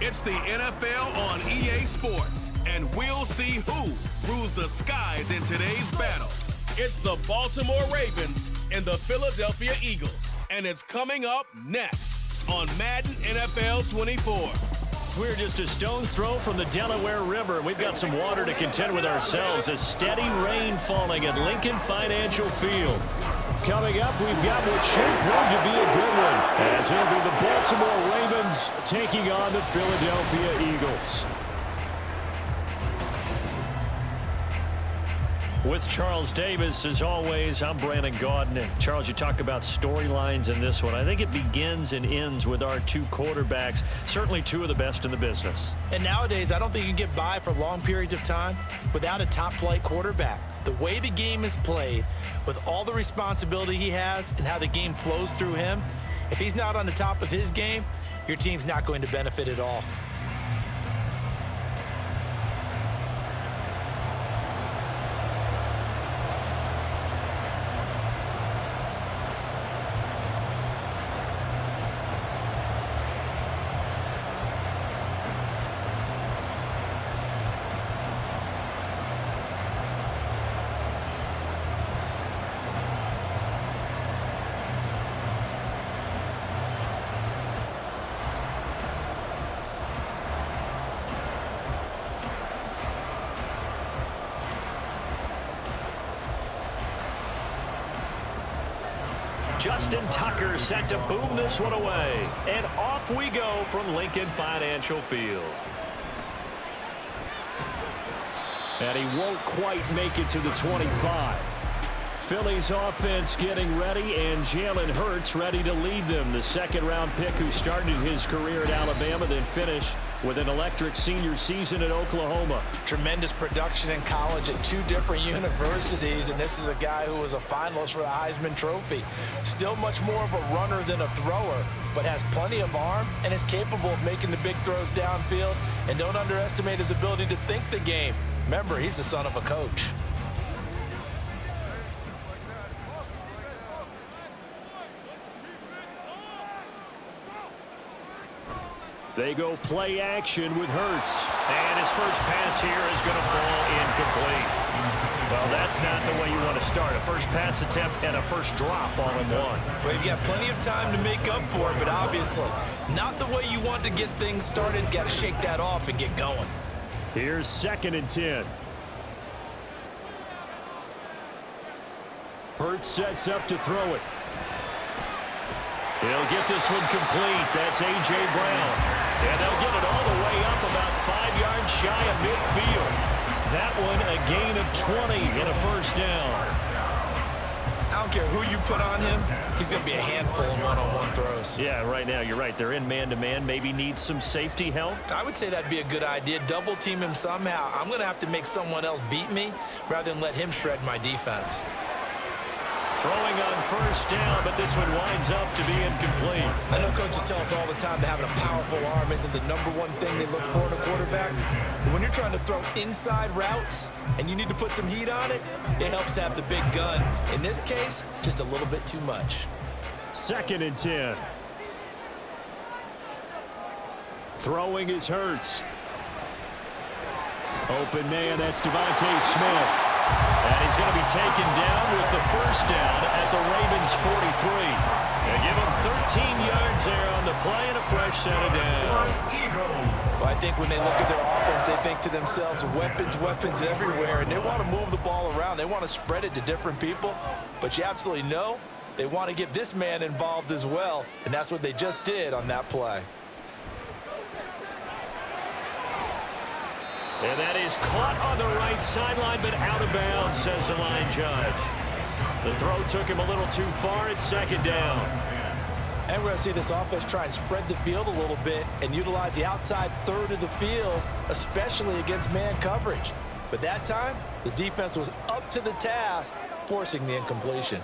It's the NFL on EA Sports, and we'll see who rules the skies in today's battle. It's the Baltimore Ravens and the Philadelphia Eagles, and it's coming up next on Madden NFL 24. We're just a stone's throw from the Delaware River. We've got some water to contend with ourselves. A steady rain falling at Lincoln Financial Field. Coming up, we've got what should prove to be a good one, as it'll be the Baltimore Ravens taking on the Philadelphia Eagles. With Charles Davis, as always, I'm Brandon Gaudin. And Charles, you talk about storylines in this one. I think it begins and ends with our two quarterbacks, certainly two of the best in the business. And nowadays, I don't think you can get by for long periods of time without a top-flight quarterback. The way the game is played, with all the responsibility he has and how the game flows through him, if he's not on the top of his game, your team's not going to benefit at all. Justin Tucker set to boom this one away. And off we go from Lincoln Financial Field. And he won't quite make it to the 25. Philly's offense getting ready, and Jalen Hurts ready to lead them. The second-round pick who started his career at Alabama, then finished with an electric senior season at Oklahoma. Tremendous production in college at two different universities, and this is a guy who was a finalist for the Heisman Trophy. Still much more of a runner than a thrower, but has plenty of arm and is capable of making the big throws downfield. And don't underestimate his ability to think the game. Remember, he's the son of a coach. They go play action with Hurts. And his first pass here is going to fall incomplete. Well, that's not the way you want to start. A first pass attempt and a first drop all in one. Well, you've got plenty of time to make up for it, but obviously not the way you want to get things started. Got to shake that off and get going. Here's 2nd and 10. Hurts sets up to throw it. He'll get this one complete. That's A.J. Brown. And they'll get it all the way up about 5 yards shy of midfield. That one a gain of 20 and a first down. I don't care who you put on him. He's going to be a handful in one-on-one throws. Yeah, right now you're right. They're in man-to-man. Maybe needs some safety help. I would say that'd be a good idea. Double team him somehow. I'm going to have to make someone else beat me rather than let him shred my defense. Throwing on first down, but this one winds up to be incomplete. I know coaches tell us all the time that having a powerful arm isn't the #1 thing they look for in a quarterback. But when you're trying to throw inside routes and you need to put some heat on it, it helps have the big gun. In this case, just a little bit too much. 2nd and 10. Throwing is Hurts. Open man, that's Devontae Smith. And he's going to be taken down with the first down at the Ravens 43. They give him 13 yards there on the play and a fresh set of downs. Well, I think when they look at their offense, they think to themselves, weapons, weapons everywhere, and they want to move the ball around. They want to spread it to different people, but you absolutely know they want to get this man involved as well, and that's what they just did on that play. And that is caught on the right sideline, but out of bounds, says the line judge. The throw took him a little too far. It's 2nd down. And we're going to see this offense try and spread the field a little bit and utilize the outside third of the field, especially against man coverage. But that time, the defense was up to the task, forcing the incompletion.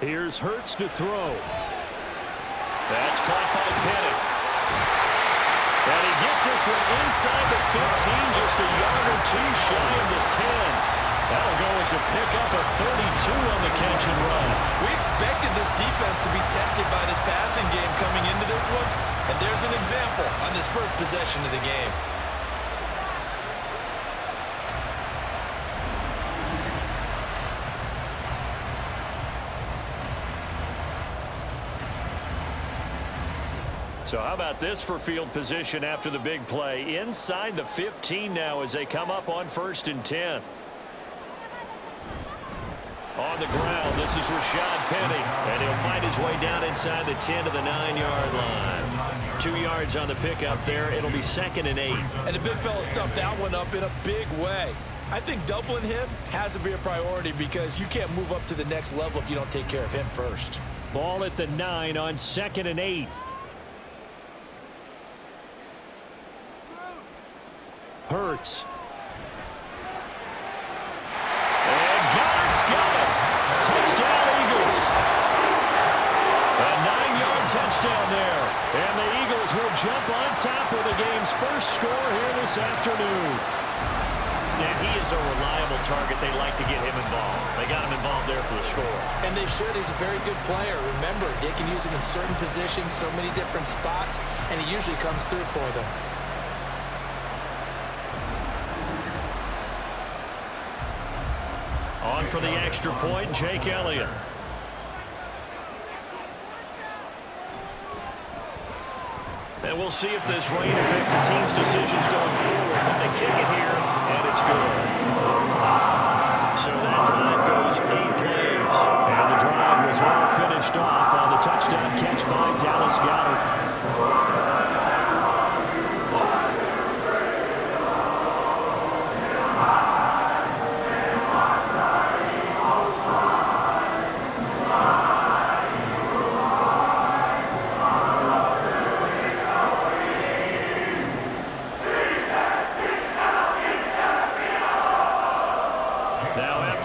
Here's Hurts to throw. That's caught by Penning. And he gets this one inside the 15, just a yard or two shy of the 10. That'll go as a pickup of 32 on the catch and run. We expected this defense to be tested by this passing game coming into this one, And there's an example on this first possession of the game. So how about this for field position after the big play? Inside the 15 now as they come up on 1st and 10. On the ground, this is Rashad Penny, and he'll find his way down inside the 10 to the 9-yard line. 2 yards on the pickup there. It'll be 2nd and 8. And the big fella stuffed that one up in a big way. I think doubling him has to be a priority because you can't move up to the next level if you don't take care of him first. Ball at the 9 on 2nd and 8. Hurts. And Goddard's got it. Touchdown, Eagles. A 9-yard touchdown there. And the Eagles will jump on top of the game's first score here this afternoon. And he is a reliable target. They like to get him involved. They got him involved there for the score. And they should. He's a very good player. Remember, they can use him in certain positions, so many different spots, and he usually comes through for them. On for the extra point, Jake Elliott. And we'll see if this rain affects the team's decisions going forward. But they kick it here, and it's good. So that drive goes 8 plays. And the drive was all finished off on the touchdown catch by Dallas Goedert.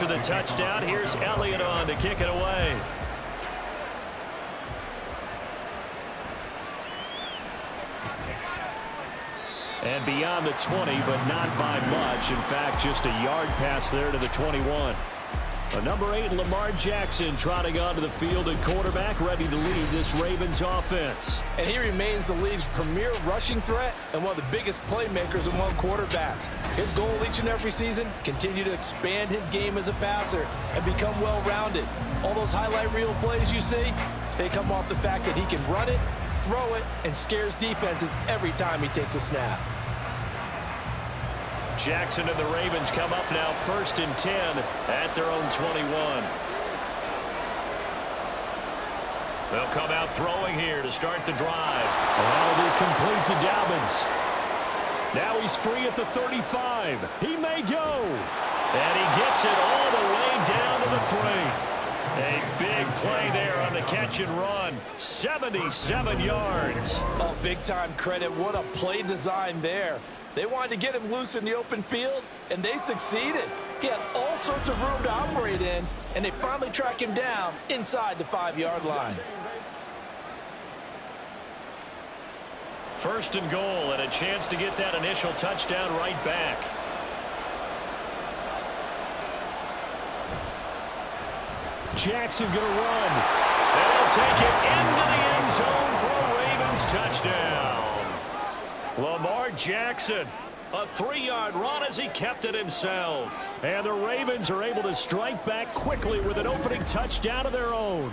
After the touchdown, here's Elliott on to kick it away. And beyond the 20, but not by much. In fact, just a yard pass there to the 21. A number 8, Lamar Jackson, trotting onto the field at quarterback, ready to lead this Ravens offense. And he remains the league's premier rushing threat and one of the biggest playmakers among quarterbacks. His goal each and every season, continue to expand his game as a passer and become well-rounded. All those highlight reel plays you see, they come off the fact that he can run it, throw it, and scares defenses every time he takes a snap. Jackson and the Ravens come up now 1st and 10 at their own 21. They'll come out throwing here to start the drive. That'll be complete to Dobbins. Now he's free at the 35. He may go. And he gets it all the way down to the 3. A big play there on the catch and run. 77 yards. Oh, big-time credit. What a play design there. They wanted to get him loose in the open field, and they succeeded. He had all sorts of room to operate in, and they finally track him down inside the 5-yard line. 1st and goal, and a chance to get that initial touchdown right back. Jackson going to run. And he'll take it into the end zone for a Ravens touchdown. Lamar Jackson, a 3-yard run as he kept it himself. And the Ravens are able to strike back quickly with an opening touchdown of their own.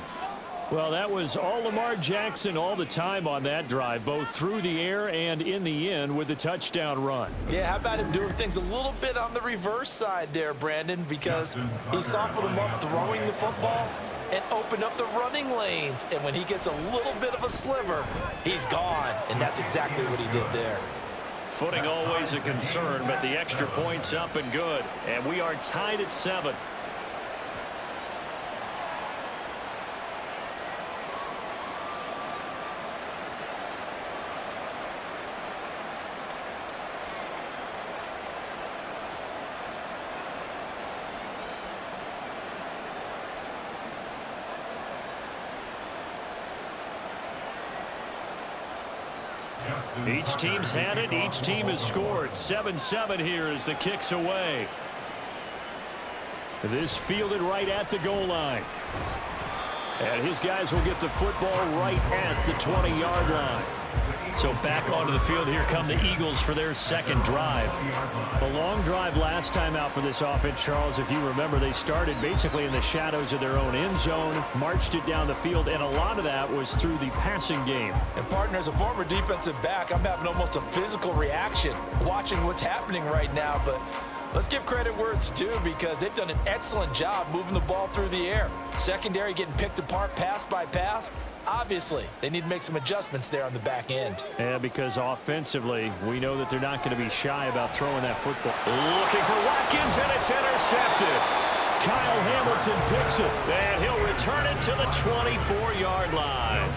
Well, that was all Lamar Jackson all the time on that drive, both through the air and in the end with the touchdown run. Yeah, how about him doing things a little bit on the reverse side there, Brandon, because he softened him up throwing the football and opened up the running lanes. And when he gets a little bit of a sliver, he's gone. And that's exactly what he did there. Footing always a concern, but the extra point's up and good. And we are tied at 7. Each team's had it. Each team has scored. 7-7 here as the kick's away. This fielded right at the goal line. And his guys will get the football right at the 20-yard line. So back onto the field, here come the Eagles for their second drive. A long drive last time out for this offense, Charles. If you remember, they started basically in the shadows of their own end zone, marched it down the field, and a lot of that was through the passing game. And partner, as a former defensive back, I'm having almost a physical reaction watching what's happening right now. But let's give credit where it's due, because they've done an excellent job moving the ball through the air. Secondary getting picked apart pass by pass. Obviously, they need to make some adjustments there on the back end. Yeah, because offensively, we know that they're not going to be shy about throwing that football. Looking for Watkins, and it's intercepted. Kyle Hamilton picks it, and he'll return it to the 24-yard line.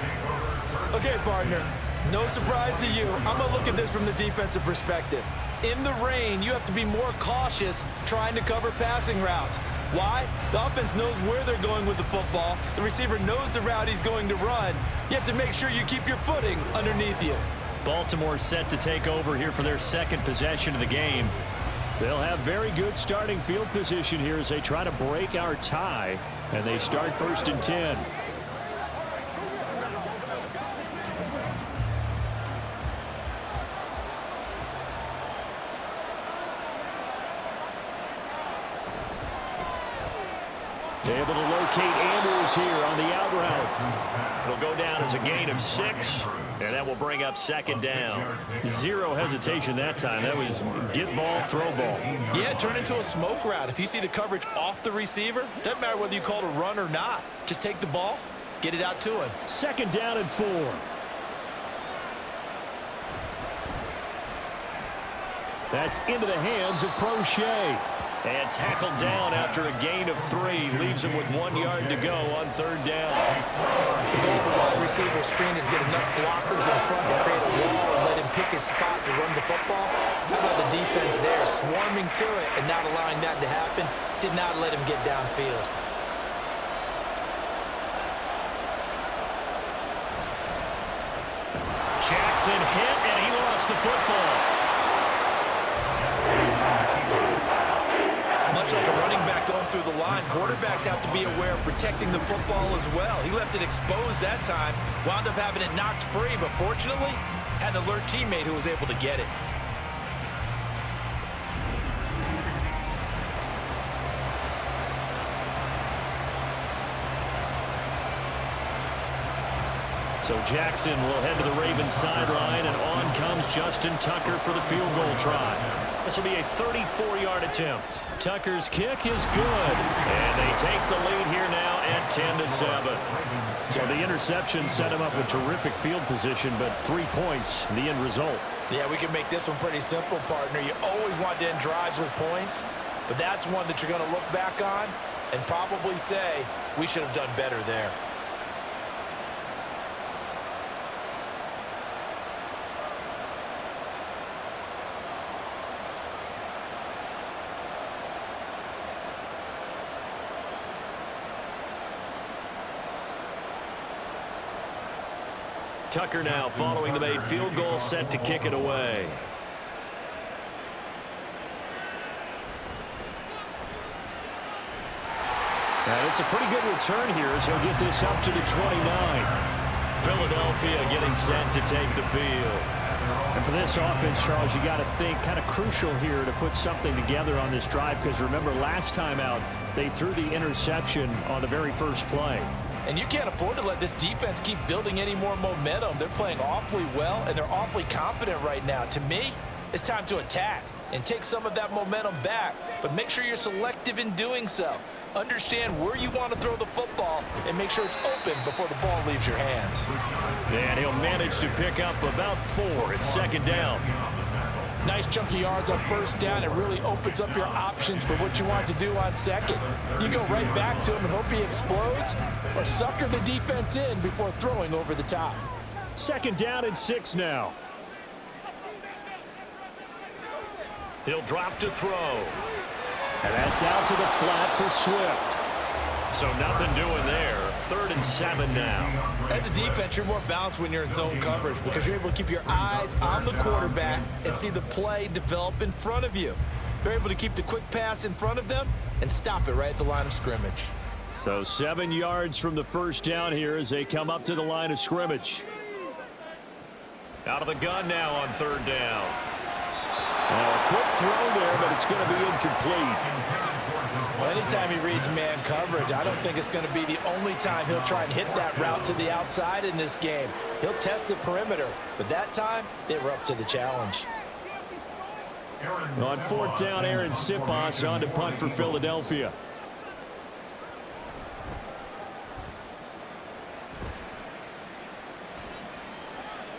Okay, partner, no surprise to you. I'm going to look at this from the defensive perspective. In the rain, you have to be more cautious trying to cover passing routes. Why? The offense knows where they're going with the football. The receiver knows the route he's going to run. You have to make sure you keep your footing underneath you. Baltimore set to take over here for their second possession of the game. They'll have very good starting field position here as they try to break our tie, and they start 1st and 10. Able to locate Andrews here on the out route. It'll go down as a gain of 6, and that will bring up 2nd down. Zero hesitation that time. That was get ball, throw ball. Yeah, turn into a smoke route. If you see the coverage off the receiver, doesn't matter whether you call it a run or not. Just take the ball, get it out to him. 2nd down and 4. That's into the hands of Prochet. And tackled down after a gain of 3. Leaves him with 1 yard to go on 3rd down. The goal of the wide receiver screen is get enough blockers in front to create a wall and let him pick his spot to run the football. How about the defense there, swarming to it and not allowing that to happen? Did not let him get downfield. Jackson hit, and he lost the football. Much like a running back going through the line, quarterbacks have to be aware of protecting the football as well. He left it exposed that time, wound up having it knocked free, but fortunately, had an alert teammate who was able to get it. So Jackson will head to the Ravens sideline, and on comes Justin Tucker for the field goal try. This will be a 34-yard attempt. Tucker's kick is good, and they take the lead here now at 10-7. So the interception set him up with terrific field position, but 3 points, the end result. Yeah, we can make this one pretty simple, partner. You always want to end drives with points, but that's one that you're going to look back on and probably say, we should have done better there. Tucker now following the made field goal, set to kick it away. And it's a pretty good return here as he'll get this up to the 29. Philadelphia getting set to take the field. And for this offense, Charles, you got to think kind of crucial here to put something together on this drive, because remember last time out they threw the interception on the very first play. And you can't afford to let this defense keep building any more momentum. They're playing awfully well, and they're awfully confident right now. To me, it's time to attack and take some of that momentum back, but make sure you're selective in doing so. Understand where you want to throw the football and make sure it's open before the ball leaves your hands. And he'll manage to pick up about 4. It's 2nd down. Nice chunky yards on 1st down. It really opens up your options for what you want to do on 2nd. You go right back to him and hope he explodes, or sucker the defense in before throwing over the top. 2nd down and 6 now. He'll drop to throw. And that's out to the flat for Swift. So nothing doing there. 3rd and 7 now. As a defense, you're more balanced when you're in zone coverage because you're able to keep your eyes on the quarterback and see the play develop in front of you. They're able to keep the quick pass in front of them and stop it right at the line of scrimmage. So 7 yards from the 1st down here as they come up to the line of scrimmage. Out of the gun now on third down. A quick throw there, but it's going to be incomplete. Well, anytime he reads man coverage, I don't think it's going to be the only time he'll try and hit that route to the outside in this game. He'll test the perimeter, but that time they were up to the challenge. On fourth down, Aaron Sipos on to punt for Philadelphia.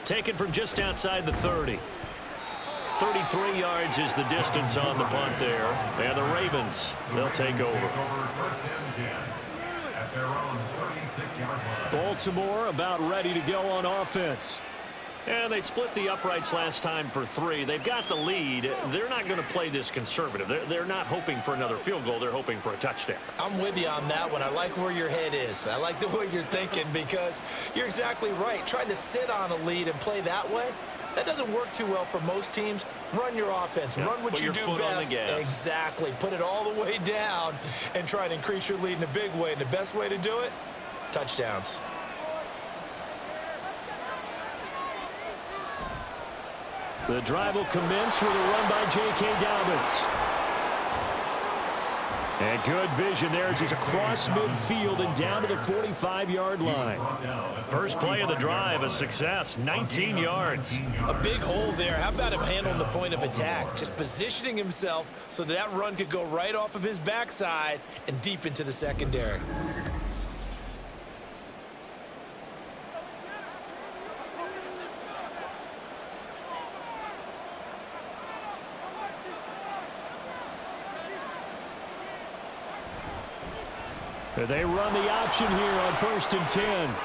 Taken from just outside the 30. 33 yards is the distance on the punt there. And the Ravens, they'll take over. Baltimore about ready to go on offense. And they split the uprights last time for 3. They've got the lead. They're not going to play this conservative. They're not hoping for another field goal. They're hoping for a touchdown. I'm with you on that one. I like where your head is. I like the way you're thinking because you're exactly right. Trying to sit on a lead and play that way, that doesn't work too well for most teams. Run your offense. Yep. Run what Put you your do foot best. on the gas. Exactly. Put it all the way down and try and increase your lead in a big way. And the best way to do it, touchdowns. The drive will commence with a run by J.K. Dobbins. And good vision there as he's across midfield and down to the 45-yard line. First play of the drive, a success, 19 yards. A big hole there. How about him handling the point of attack? Just positioning himself so that run could go right off of his backside and deep into the secondary. They run the option here on 1st and 10.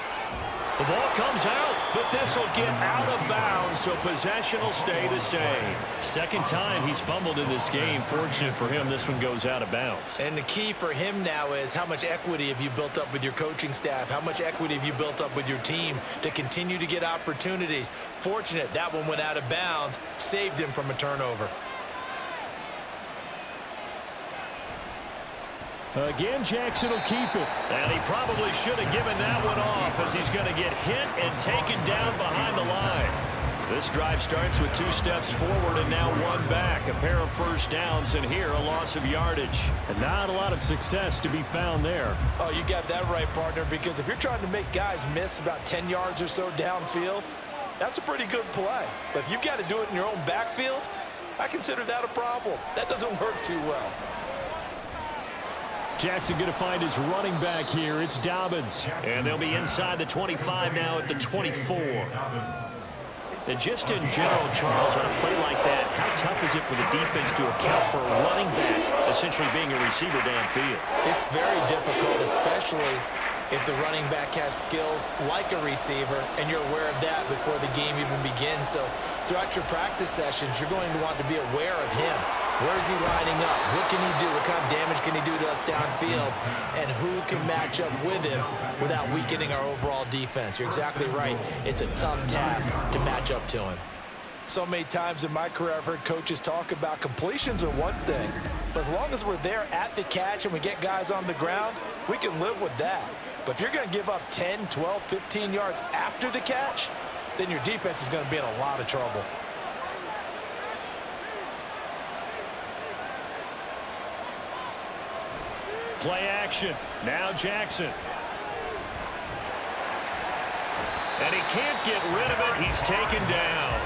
The ball comes out, but this will get out of bounds, so possession will stay the same. Second time he's fumbled in this game. Fortunate for him, this one goes out of bounds. And the key for him now is how much equity have you built up with your coaching staff? How much equity have you built up with your team to continue to get opportunities? Fortunate that one went out of bounds, saved him from a turnover. Again, Jackson will keep it. And he probably should have given that one off as he's going to get hit and taken down behind the line. This drive starts with 2 steps forward and now 1 back. A pair of first downs, and here a loss of yardage. And not a lot of success to be found there. Oh, you got that right, partner, because if you're trying to make guys miss about 10 yards or so downfield, that's a pretty good play. But if you've got to do it in your own backfield, I consider that a problem. That doesn't work too well. Jackson going to find his running back here. It's Dobbins. And they'll be inside the 25 now at the 24. And just in general, Charles, on a play like that, how tough is it for the defense to account for a running back essentially being a receiver downfield? It's very difficult, especially if the running back has skills like a receiver, and you're aware of that before the game even begins. So throughout your practice sessions, you're going to want to be aware of him. Where is he lining up? What can he do? What kind of damage can he do to us downfield? And who can match up with him without weakening our overall defense? You're exactly right. It's a tough task to match up to him. So many times in my career, I've heard coaches talk about completions are one thing. But as long as we're there at the catch and we get guys on the ground, we can live with that. But if you're going to give up 10, 12, 15 yards after the catch, then your defense is going to be in a lot of trouble. Play action. Now Jackson. And he can't get rid of it. He's taken down.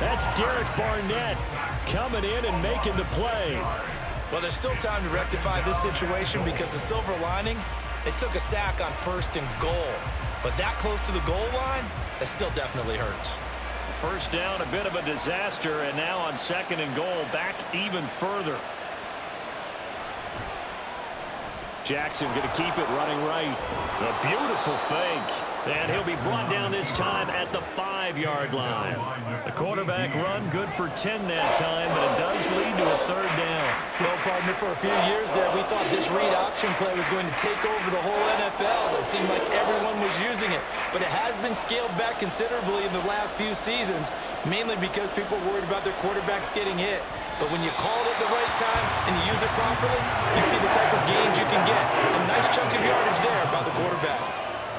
That's Derek Barnett coming in and making the play. Well, there's still time to rectify this situation because the silver lining, they took a sack on 1st and goal. But that close to the goal line, that still definitely hurts. First down, a bit of a disaster, and now on 2nd and goal, back even further. Jackson going to keep it running right. A beautiful fake. And he'll be brought down this time at the 5-yard line. The quarterback run good for 10 that time, but it does lead to a 3rd down. Well, partner, for a few years there, we thought this read option play was going to take over the whole NFL. It seemed like everyone was using it, but it has been scaled back considerably in the last few seasons, mainly because people are worried about their quarterbacks getting hit. But when you call it at the right time and you use it properly, you see the type of gains you can get. A nice chunk of yardage there by the quarterback.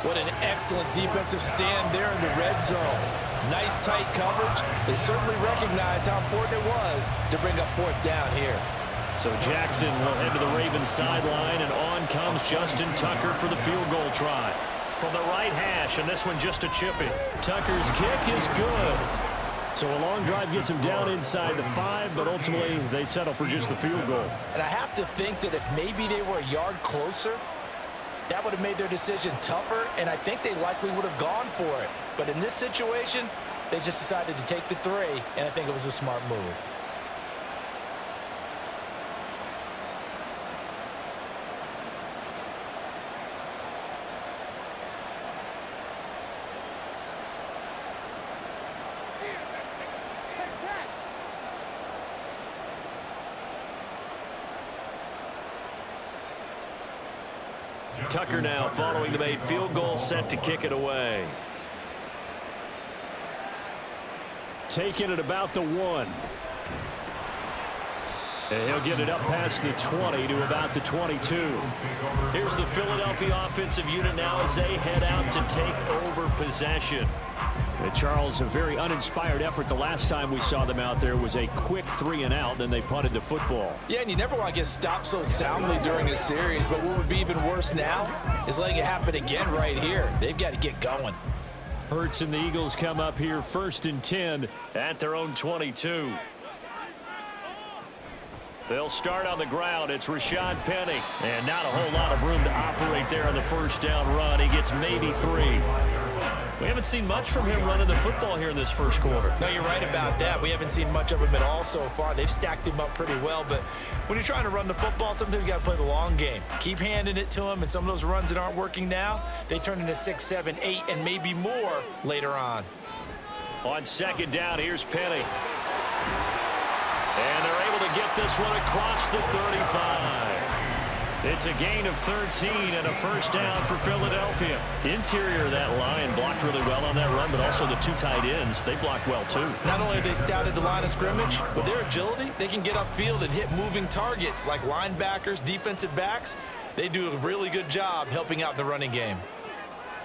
What an excellent defensive stand there in the red zone. Nice tight coverage. They certainly recognized how important it was to bring up fourth down here. So Jackson will head to the Ravens sideline, and on comes Justin Tucker for the field goal try. From the right hash, and this one just a chippy. Tucker's kick is good. So a long drive gets him down inside the 5, but ultimately they settle for just the field goal. And I have to think that if maybe they were a yard closer, that would have made their decision tougher, and I think they likely would have gone for it. But in this situation, they just decided to take the 3, and I think it was a smart move. Tucker now following the made field goal, set to kick it away. Taking it about the 1. And he'll get it up past the 20 to about the 22. Here's the Philadelphia offensive unit now as they head out to take over possession. And Charles, a very uninspired effort the last time we saw them out there was a quick 3 and out, then they punted the football. Yeah, and you never want to get stopped so soundly during a series, but what would be even worse now is letting it happen again right here. They've got to get going. Hurts and the Eagles come up here 1st and 10 at their own 22. They'll start on the ground. It's Rashad Penny. And not a whole lot of room to operate there on the first down run. He gets maybe 3. We haven't seen much from him running the football here in this first quarter. No, you're right about that. We haven't seen much of him at all so far. They've stacked him up pretty well, but when you're trying to run the football, sometimes you got to play the long game. Keep handing it to him, and some of those runs that aren't working now, they turn into 6, 7, 8, and maybe more later on. On second down, here's Penny. And they're able to get this one across the 35. It's a gain of 13 and a first down for Philadelphia. Interior of that line blocked really well on that run, but also the 2 tight ends, they blocked well too. Not only have they scouted the line of scrimmage, with their agility, they can get upfield and hit moving targets like linebackers, defensive backs. They do a really good job helping out in the running game.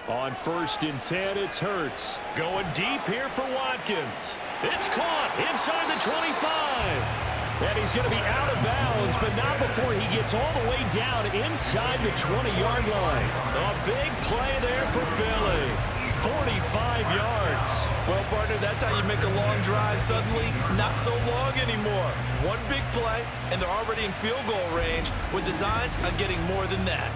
On 1st and 10, it's Hurts. Going deep here for Watkins. It's caught inside the 25. And he's going to be out of bounds, but not before he gets all the way down inside the 20-yard line. A big play there for Philly. 45 yards. Well, partner, that's how you make a long drive suddenly not so long anymore. One big play, and they're already in field goal range with designs on getting more than that.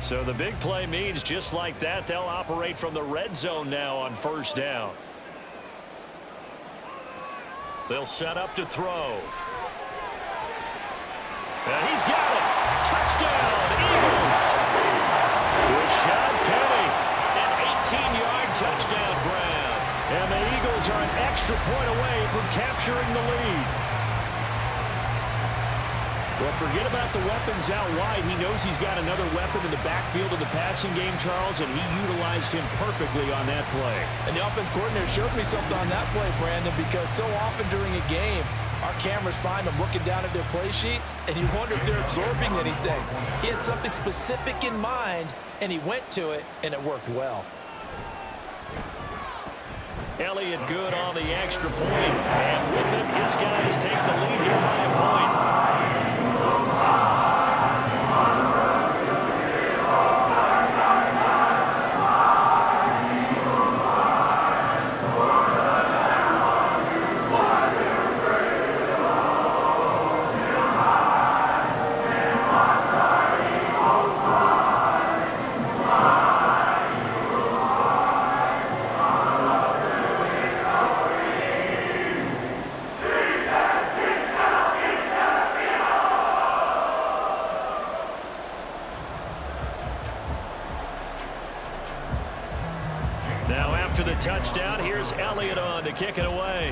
So the big play means just like that, they'll operate from the red zone now on first down. They'll set up to throw. And he's got it. Touchdown, Eagles. Rashad Penny, an 18-yard touchdown grab. And the Eagles are an extra point away from capturing the lead. Well, forget about the weapons out wide. He knows he's got another weapon in the backfield of the passing game, Charles, and he utilized him perfectly on that play. And the offense coordinator showed me something on that play, Brandon, because so often during a game, our cameras find them looking down at their play sheets, and you wonder if they're absorbing anything. He had something specific in mind, and he went to it, and it worked well. Elliott good on the extra point, and with him, his guys take the lead here by a point. Now after the touchdown, here's Elliott on to kick it away.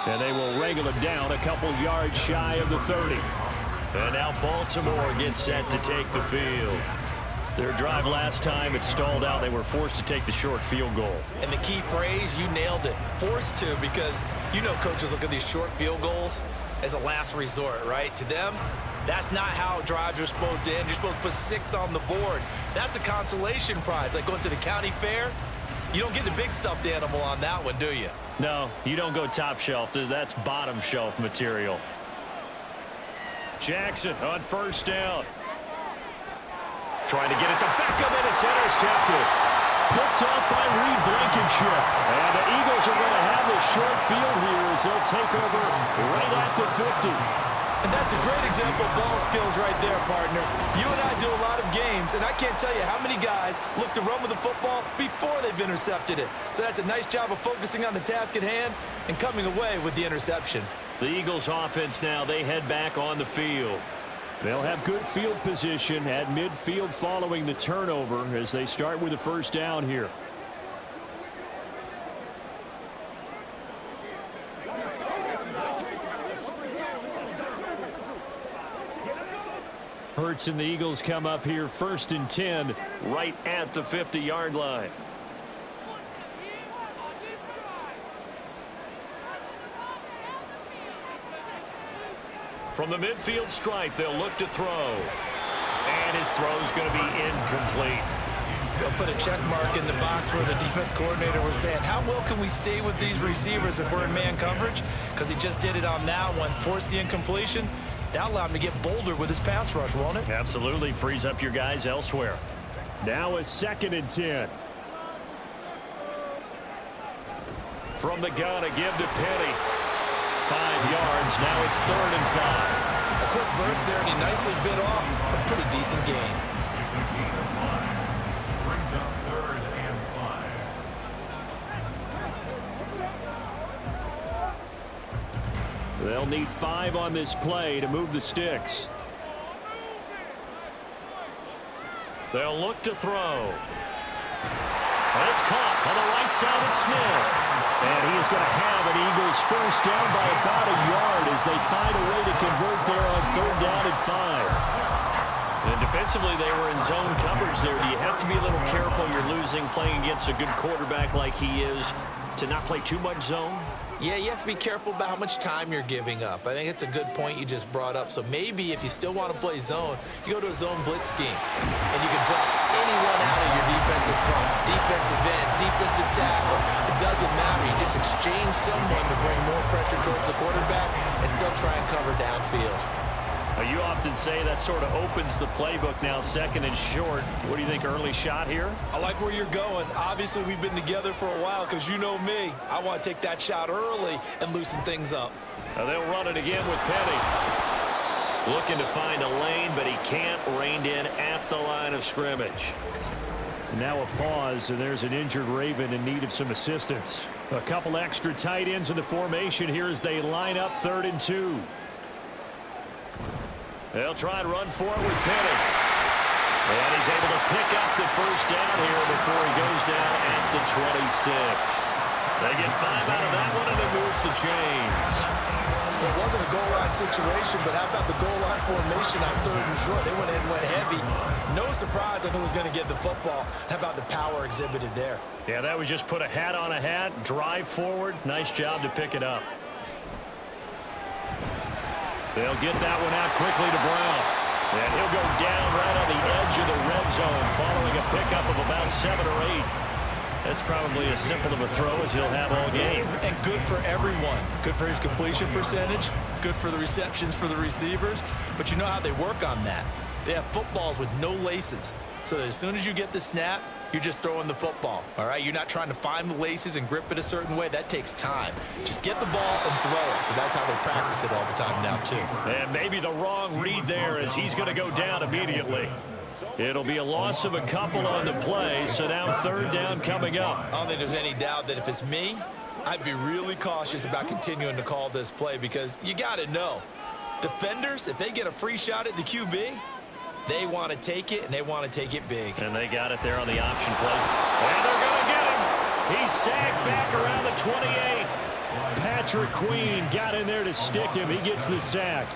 And they will wrangle it down a couple yards shy of the 30. And now Baltimore gets set to take the field. Their drive last time, it stalled out. They were forced to take the short field goal. And the key phrase, you nailed it. Forced to, because you know coaches look at these short field goals as a last resort, right? To them, that's not how drives are supposed to end. You're supposed to put 6 on the board. That's a consolation prize, like going to the county fair. You don't get the big stuffed animal on that one, do you? No, you don't go top shelf. That's bottom shelf material. Jackson on first down. Trying to get it to Beckham, and it's intercepted. Picked off by Reed Blankenship. And the Eagles are going to have the short field here as they'll take over right at the 50. And that's a great example of ball skills right there, partner. You and I do a lot of games, and I can't tell you how many guys look to run with the football before they've intercepted it. So that's a nice job of focusing on the task at hand and coming away with the interception. The Eagles offense now, they head back on the field. They'll have good field position at midfield following the turnover as they start with a first down here. Hurts and the Eagles come up here 1st and 10 right at the 50-yard line. From the midfield stripe, they'll look to throw. And his throw is going to be incomplete. They'll put a check mark in the box where the defense coordinator was saying, how well can we stay with these receivers if we're in man coverage? Because he just did it on that one, forced the incompletion. That allowed him to get bolder with his pass rush, won't it? Absolutely. Frees up your guys elsewhere. Now a 2nd and 10. From the gun, a give to Penny. 5 yards. Now it's 3rd and 5. A quick burst there, and he nicely bit off a pretty decent gain. Brings up 3rd and 5. They'll need 5 on this play to move the sticks. They'll look to throw. And it's caught on the right side of Smith. And he is going to have an Eagles first down by about a yard as they find a way to convert there on 3rd down and 5. And defensively, they were in zone coverage there. Do you have to be a little careful? You're losing playing against a good quarterback like he is to not play too much zone? Yeah, you have to be careful about how much time you're giving up. I think it's a good point you just brought up. So maybe if you still want to play zone, you go to a zone blitz scheme, and you can drop anyone out of your defensive front, defensive end, defensive tackle. It doesn't matter. You just exchange someone to bring more pressure towards the quarterback and still try and cover downfield. You often say that sort of opens the playbook now, 2nd and short. What do you think, early shot here? I like where you're going. Obviously, we've been together for a while because you know me. I want to take that shot early and loosen things up. They'll run it again with Penny. Looking to find a lane, but he can't. Reined in at the line of scrimmage. Now a pause, and there's an injured Raven in need of some assistance. A couple extra tight ends in the formation here as they line up 3rd and 2. They'll try and run for it with Penny. And he's able to pick up the first down here before he goes down at the 26. They get 5 out of that one, and it moves the chains. It wasn't a goal line situation, but how about the goal line formation on 3rd and short? They went in, went heavy. No surprise on who was going to get the football. How about the power exhibited there? Yeah, that was just put a hat on a hat, drive forward. Nice job to pick it up. They'll get that one out quickly to Brown. And he'll go down right on the edge of the red zone following a pickup of about 7 or 8. That's probably as simple of a throw as he'll have all game. And good for everyone. Good for his completion percentage. Good for the receptions for the receivers. But you know how they work on that. They have footballs with no laces. So that as soon as you get the snap, you're just throwing the football, all right? You're not trying to find the laces and grip it a certain way. That takes time. Just get the ball and throw it. So that's how they practice it all the time now, too. And maybe the wrong read there as he's going to go down immediately. It'll be a loss of a couple on the play, so now 3rd down coming up. I don't think there's any doubt that if it's me, I'd be really cautious about continuing to call this play because you got to know, defenders, if they get a free shot at the QB, they want to take it, and they want to take it big. And they got it there on the option play. And they're going to get him. He's sagged back around the 28. Patrick Queen got in there to stick him. He gets the sack.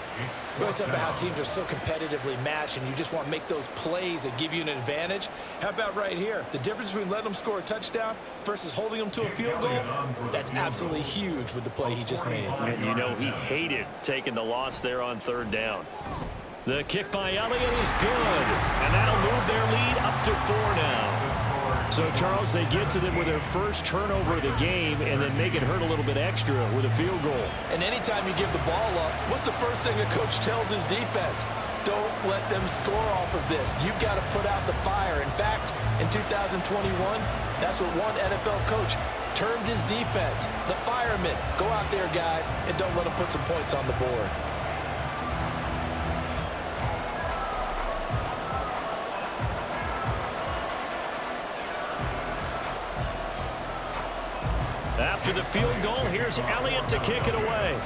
We always talk about how teams are so competitively matched, and you just want to make those plays that give you an advantage. How about right here? The difference between letting them score a touchdown versus holding them to a field goal, that's absolutely huge with the play he just made. And you know he hated taking the loss there on third down. The kick by Elliott is good, and that'll move their lead up to 4 now. So, Charles, they get to them with their first turnover of the game and then make it hurt a little bit extra with a field goal. And anytime you give the ball up, what's the first thing a coach tells his defense? Don't let them score off of this. You've got to put out the fire. In fact, in 2021, that's what one NFL coach termed his defense. The firemen. Go out there, guys, and don't let them put some points on the board. After the field goal, here's Elliott to kick it away.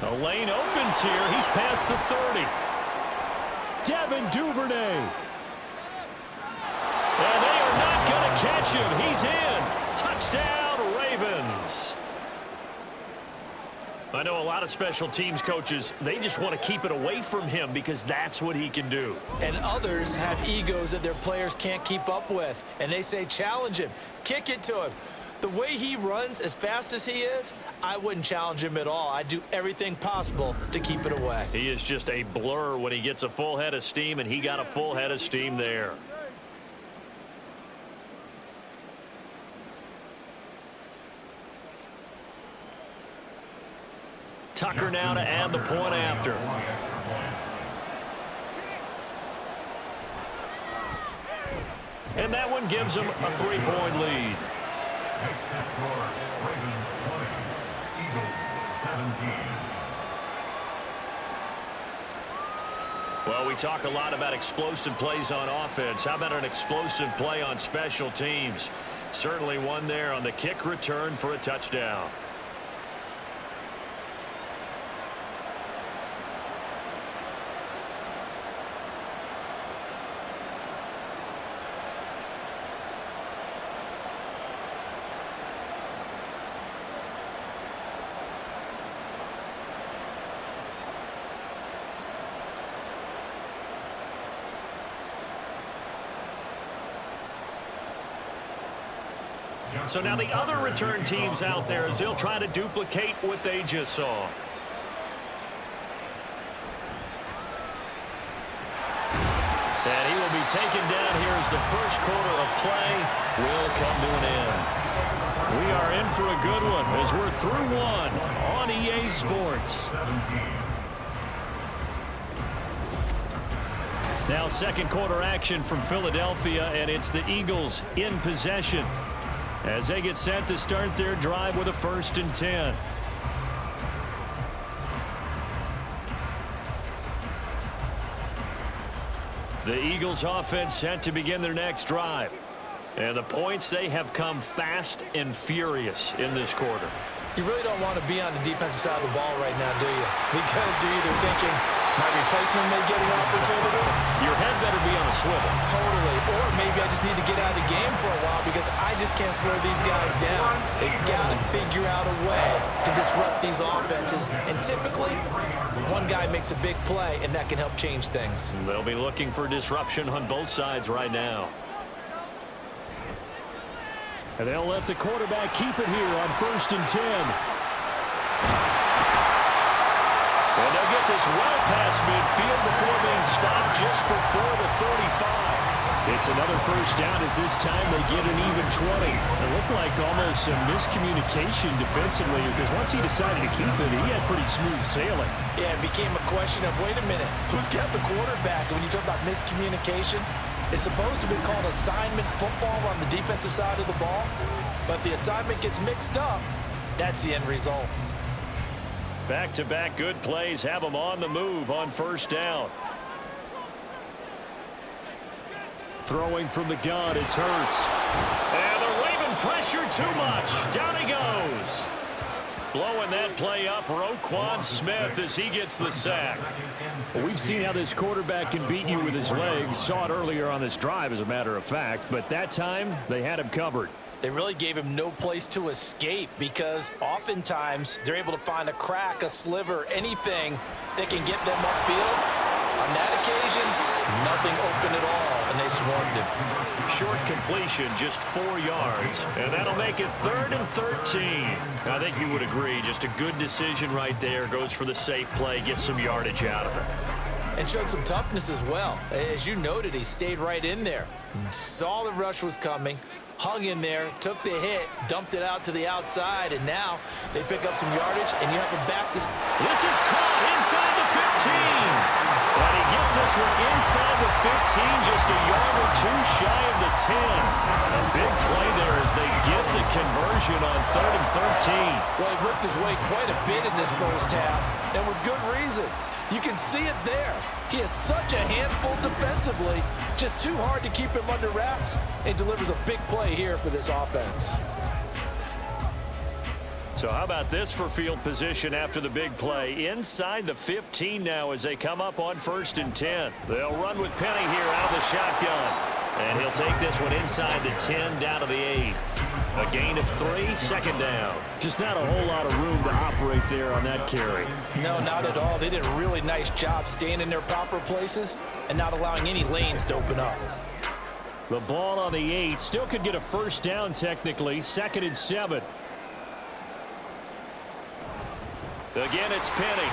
The lane opens here. He's past the 30. Devin Duvernay. And they are not going to catch him. He's in. Touchdown, Ravens. I know a lot of special teams coaches, they just want to keep it away from him because that's what he can do. And others have egos that their players can't keep up with. And they say, challenge him. Kick it to him. The way he runs as fast as he is, I wouldn't challenge him at all. I'd do everything possible to keep it away. He is just a blur when he gets a full head of steam, and he got a full head of steam there. Tucker now to add the point after. And that one gives them a 3-point lead. Next to score, Ravens 20, Eagles 17. Well, we talk a lot about explosive plays on offense. How about an explosive play on special teams? Certainly one there on the kick return for a touchdown. So now the other return teams out there as they'll try to duplicate what they just saw. And he will be taken down here as the first quarter of play will come to an end. We are in for a good one as we're through one on EA Sports. Now second quarter action from Philadelphia, and it's the Eagles in possession as they get set to start their drive with a 1st and 10. The Eagles offense set to begin their next drive. And the points, they have come fast and furious in this quarter. You really don't want to be on the defensive side of the ball right now, do you? Because you're either thinking, my replacement may get an opportunity. Your head better be on a swivel. Totally. Or maybe I just need to get out of the game for a while because I just can't slow these guys down. They've got to figure out a way to disrupt these offenses. And typically, one guy makes a big play, and that can help change things. They'll be looking for disruption on both sides right now. And they'll let the quarterback keep it here on 1st and 10. And they'll get this well past midfield before being stopped just before the 35. It's another first down as this time they get an even 20. It looked like almost a miscommunication defensively because once he decided to keep it, he had pretty smooth sailing. Yeah, it became a question of, wait a minute, who's got the quarterback? And when you talk about miscommunication, it's supposed to be called assignment football on the defensive side of the ball, but the assignment gets mixed up. That's the end result. Back-to-back good plays have them on the move on 1st down. Throwing from the gun, it's Hurts. And the Raven pressure too much. Down he goes. Blowing that play up, Roquan Smith as he gets the sack. Well, we've seen how this quarterback can beat you with his legs. Saw it earlier on this drive, as a matter of fact. But that time, they had him covered. They really gave him no place to escape because oftentimes they're able to find a crack, a sliver, anything that can get them upfield. On that occasion, nothing open at all, and they swarmed him. Short completion, just 4 yards, and that'll make it 3rd and 13. I think you would agree, just a good decision right there. Goes for the safe play, gets some yardage out of it. And showed some toughness as well. As you noted, he stayed right in there. Saw the rush was coming, hung in there, took the hit, dumped it out to the outside, and now they pick up some yardage, and you have to back this. This is caught inside the 15. But he gets us one inside the 15, just a yard or 2 shy of the 10. A big play there as they get the conversion on 3rd and 13. Well, he ripped his way quite a bit in this first half, and with good reason. You can see it there. He is such a handful defensively, just too hard to keep him under wraps, and delivers a big play here for this offense. So how about this for field position after the big play? Inside the 15 now as they come up on 1st and 10. They'll run with Penny here out of the shotgun. And he'll take this one inside the 10 down to the 8. A gain of 3, 2nd down. Just not a whole lot of room to operate there on that carry. No, not at all. They did a really nice job staying in their proper places and not allowing any lanes to open up. The ball on the 8 still could get a 1st down technically. 2nd and 7. Again, it's Penny.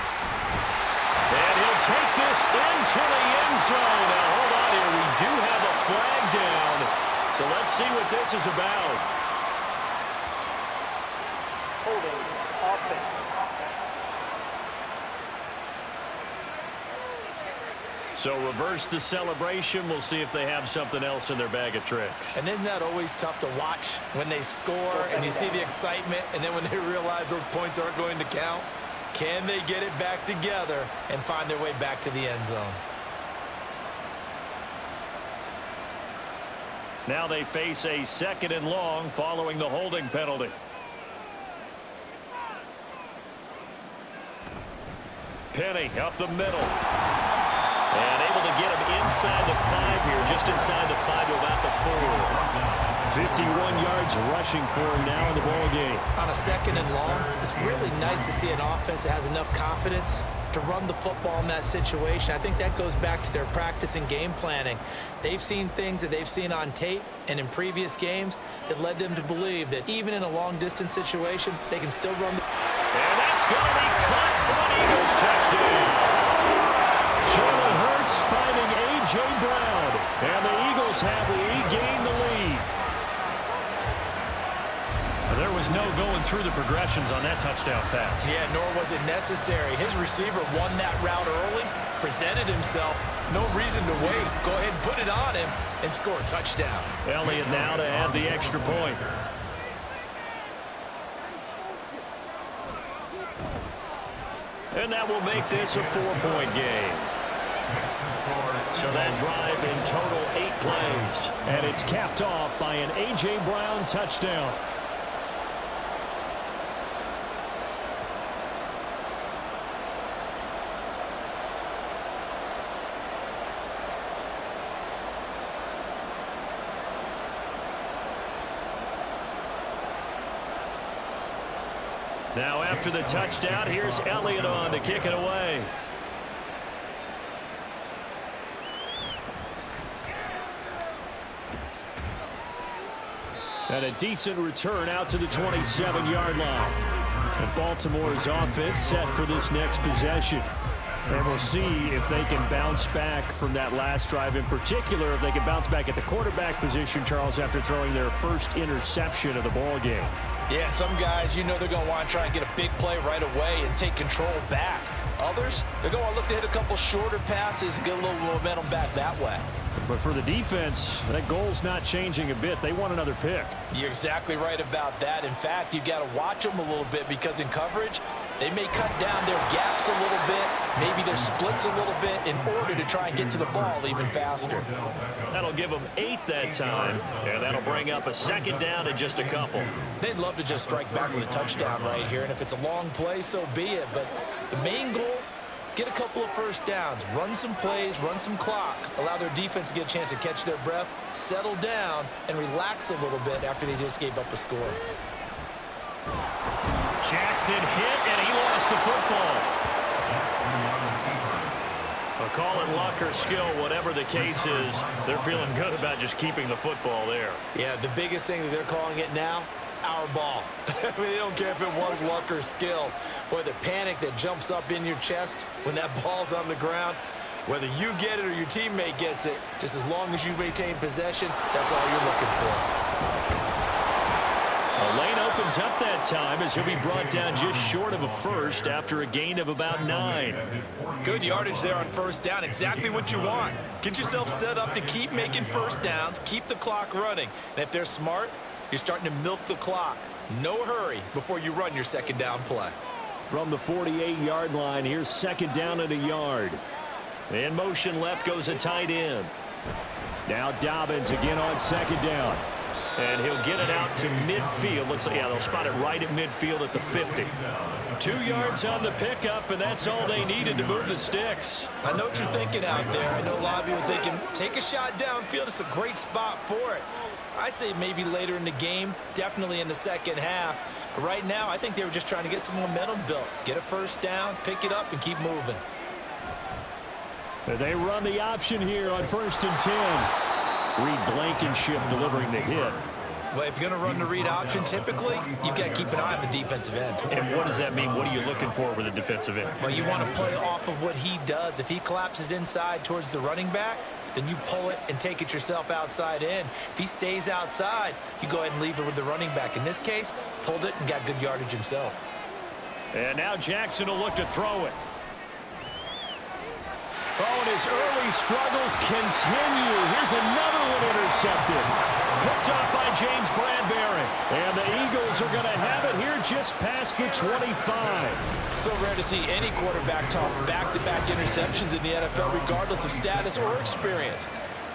And he'll take this into the end zone. Now, hold on here. We do have a flag down. So let's see what this is about. Holding offense. So reverse the celebration. We'll see if they have something else in their bag of tricks. And isn't that always tough to watch when they score and you see the excitement, and then when they realize those points aren't going to count? Can they get it back together and find their way back to the end zone? Now they face a 2nd and long following the holding penalty. Penny up the middle. And able to get him inside the 5 here, just inside the 5 to about the 4. 51 yards rushing for him now in the ball game. On a 2nd and long, it's really nice to see an offense that has enough confidence to run the football in that situation. I think that goes back to their practice and game planning. They've seen things that they've seen on tape and in previous games that led them to believe that even in a long-distance situation, they can still run the... And that's going to be caught for an Eagles touchdown. Jalen Hurts finding A.J. Brown. And the Eagles have regained the lead. There was no going through the progressions on that touchdown pass. Yeah, nor was it necessary. His receiver won that route early, presented himself. No reason to wait. Go ahead and put it on him and score a touchdown. Elliott now to add the extra point. And that will make this a 4-point game. So that drive in total 8 plays. And it's capped off by an A.J. Brown touchdown. Now after the touchdown, here's Elliott on to kick it away. And a decent return out to the 27-yard line. And Baltimore's offense set for this next possession. And we'll see if they can bounce back from that last drive. In particular, if they can bounce back at the quarterback position, Charles, after throwing their first interception of the ball game. Yeah, some guys, you know they're going to want to try and get a big play right away and take control back. Others, they're going to look to hit a couple shorter passes and get a little momentum back that way. But for the defense, that goal's not changing a bit. They want another pick. You're exactly right about that. In fact, you've got to watch them a little bit because in coverage, They may cut down their gaps a little bit, maybe their splits a little bit in order to try and get to the ball even faster. That'll give them 8 that time, and that'll bring up a second down in just a couple. They'd love to just strike back with a touchdown right here, and if it's a long play, so be it. But the main goal, get a couple of first downs, run some plays, run some clock, allow their defense to get a chance to catch their breath, settle down, and relax a little bit after they just gave up a score. Jackson hit, and he lost the football. A call it luck or skill, whatever the case is, they're feeling good about just keeping the football there. Yeah, the biggest thing that they're calling it now, our ball. I mean, they don't care if it was luck or skill. Boy, the panic that jumps up in your chest when that ball's on the ground, whether you get it or your teammate gets it, just as long as you maintain possession, that's all you're looking for. A lane opens up that time as he'll be brought down just short of a first after a gain of about 9. Good yardage there on first down. Exactly what you want. Get yourself set up to keep making first downs, keep the clock running. And if they're smart, you're starting to milk the clock. No hurry before you run your second down play. From the 48-yard line, here's second down and a yard. In motion left goes a tight end. Now Dobbins again on second down. And he'll get it out to midfield. Let's say, yeah, they'll spot it right at midfield at the 50. 2 yards on the pickup, and that's all they needed to move the sticks. I know what you're thinking out there. I know a lot of you are thinking, take a shot downfield. It's a great spot for it. I'd say maybe later in the game, definitely in the second half. But right now, I think they were just trying to get some momentum built. Get a first down, pick it up, and keep moving. They run the option here on 1st and 10. Reed Blankenship delivering the hit. Well, if you're going to run the read option, typically, you've got to keep an eye on the defensive end. And what does that mean? What are you looking for with a defensive end? Well, you want to play off of what he does. If he collapses inside towards the running back, then you pull it and take it yourself outside in. If he stays outside, you go ahead and leave it with the running back. In this case, pulled it and got good yardage himself. And now Jackson will look to throw it. Oh, and his early struggles continue. Here's another one intercepted. Picked off by James Bradbury. And the Eagles are going to have it here just past the 25. So rare to see any quarterback toss back-to-back interceptions in the NFL, regardless of status or experience.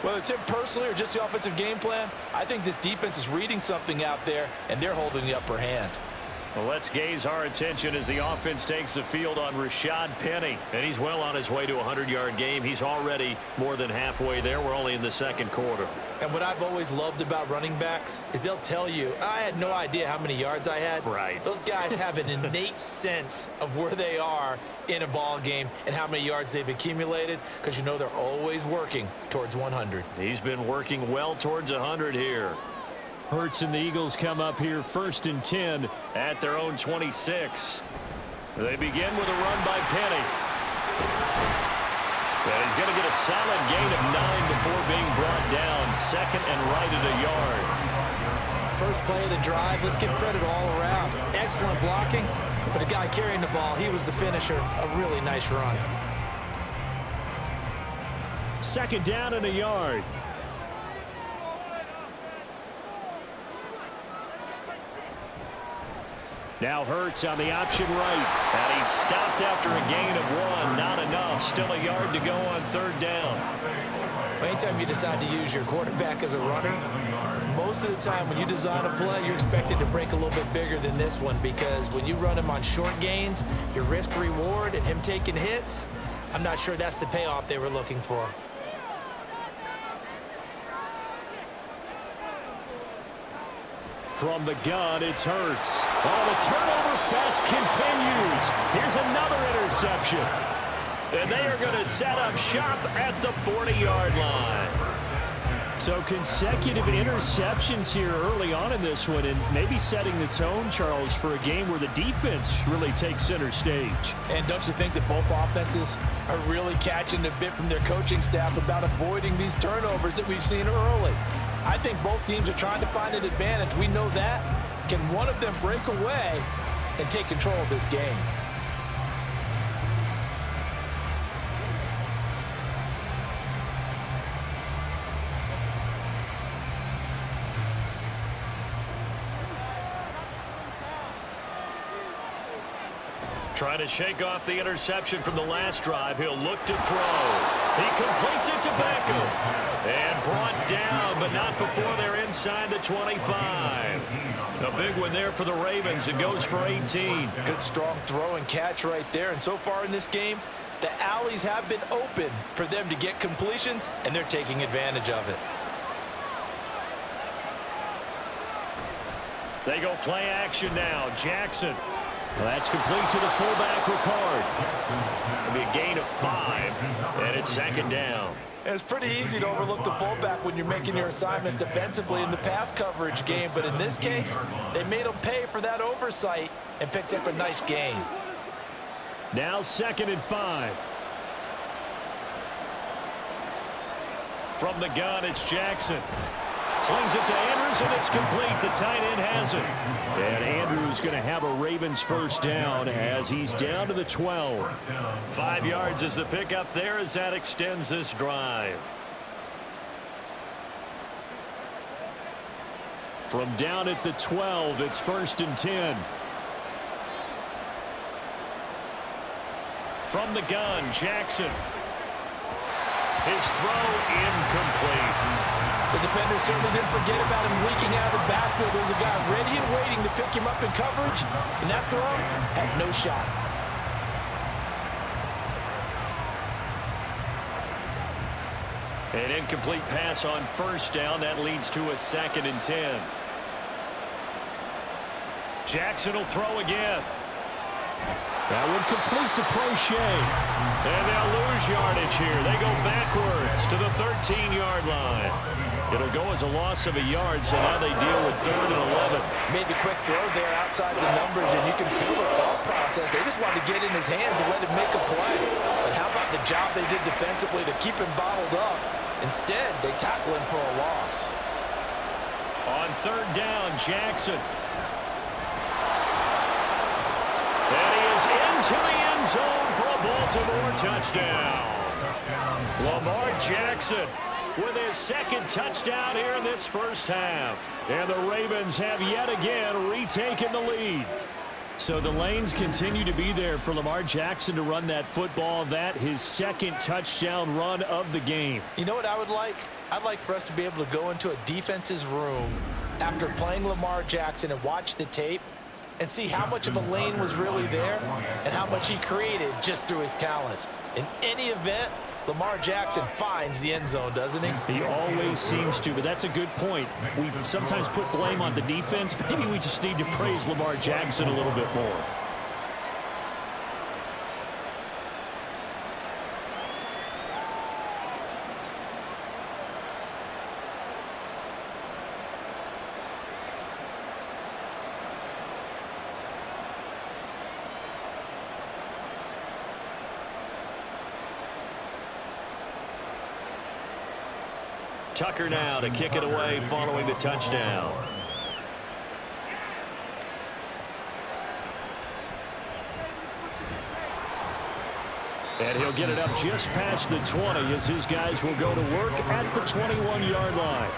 Whether it's him personally or just the offensive game plan, I think this defense is reading something out there, and they're holding the upper hand. Well, let's gaze our attention as the offense takes the field on Rashad Penny. And he's well on his way to a 100-yard game. He's already more than halfway there. We're only in the second quarter. And what I've always loved about running backs is they'll tell you, I had no idea how many yards I had. Right. Those guys have an innate sense of where they are in a ball game and how many yards they've accumulated, because you know they're always working towards 100. He's been working well towards 100 here. Hurts and the Eagles come up here 1st and 10 at their own 26. They begin with a run by Penny. And he's going to get a solid gain of 9 before being brought down. Second and right at a yard. First play of the drive, let's give credit all around. Excellent blocking, but the guy carrying the ball, he was the finisher. A really nice run. Second down and a yard. Now Hurts on the option right. And he's stopped after a gain of 1. Not enough. Still a yard to go on third down. Anytime you decide to use your quarterback as a runner, most of the time when you design a play, you're expected to break a little bit bigger than this one, because when you run him on short gains, your risk-reward and him taking hits, I'm not sure that's the payoff they were looking for. From the gun, it's Hurts. Oh, the turnover fest continues. Here's another interception. And they are going to set up shop at the 40-yard line. So consecutive interceptions here early on in this one, and maybe setting the tone, Charles, for a game where the defense really takes center stage. And don't you think that both offenses are really catching a bit from their coaching staff about avoiding these turnovers that we've seen early? I think both teams are trying to find an advantage. We know that. Can one of them break away and take control of this game? Trying to shake off the interception from the last drive. He'll look to throw. He completes it to Beckham. And brought down, but not before they're inside the 25. A big one there for the Ravens. It goes for 18. Good strong throw and catch right there. And so far in this game, the alleys have been open for them to get completions, and they're taking advantage of it. They go play action now. Jackson. Well, that's complete to the fullback, Ricard. It'll be a gain of 5, and it's second down. It's pretty easy to overlook the fullback when you're making your assignments defensively in the pass coverage game, but in this case, they made him pay for that oversight and picks up a nice gain. Now 2nd and 5. From the gun, it's Jackson. Slings it to Andrews, and it's complete. The tight end has it. And Andrews going to have a Ravens first down as he's down to the 12. 5 yards is the pickup there as that extends this drive. From down at the 12, it's 1st and 10. From the gun, Jackson. His throw incomplete. The defender certainly didn't forget about him leaking out of the backfield. There's a guy ready and waiting to pick him up in coverage, and that throw had no shot. An incomplete pass on first down. That leads to a 2nd and 10. Jackson will throw again. That one complete to Prochet. And they'll lose yardage here. They go backwards to the 13-yard line. It'll go as a loss of a yard, so now they deal with 3rd and 11. Made the quick throw there outside the numbers, and you can feel the thought process. They just wanted to get in his hands and let him make a play. But how about the job they did defensively to keep him bottled up? Instead, they tackle him for a loss. On 3rd down, Jackson. And he is into the end zone for a Baltimore touchdown. Lamar Jackson with his 2nd touchdown here in this first half. And the Ravens have yet again retaken the lead. So the lanes continue to be there for Lamar Jackson to run that football. That his 2nd touchdown run of the game. You know what I would like? I'd like for us to be able to go into a defense's room after playing Lamar Jackson and watch the tape and see how much of a lane was really there and how much he created just through his talents. In any event, Lamar Jackson finds the end zone, doesn't he? He always seems to, but that's a good point. We sometimes put blame on the defense. Maybe we just need to praise Lamar Jackson a little bit more. Tucker now to kick it away following the touchdown. And he'll get it up just past the 20 as his guys will go to work at the 21-yard line.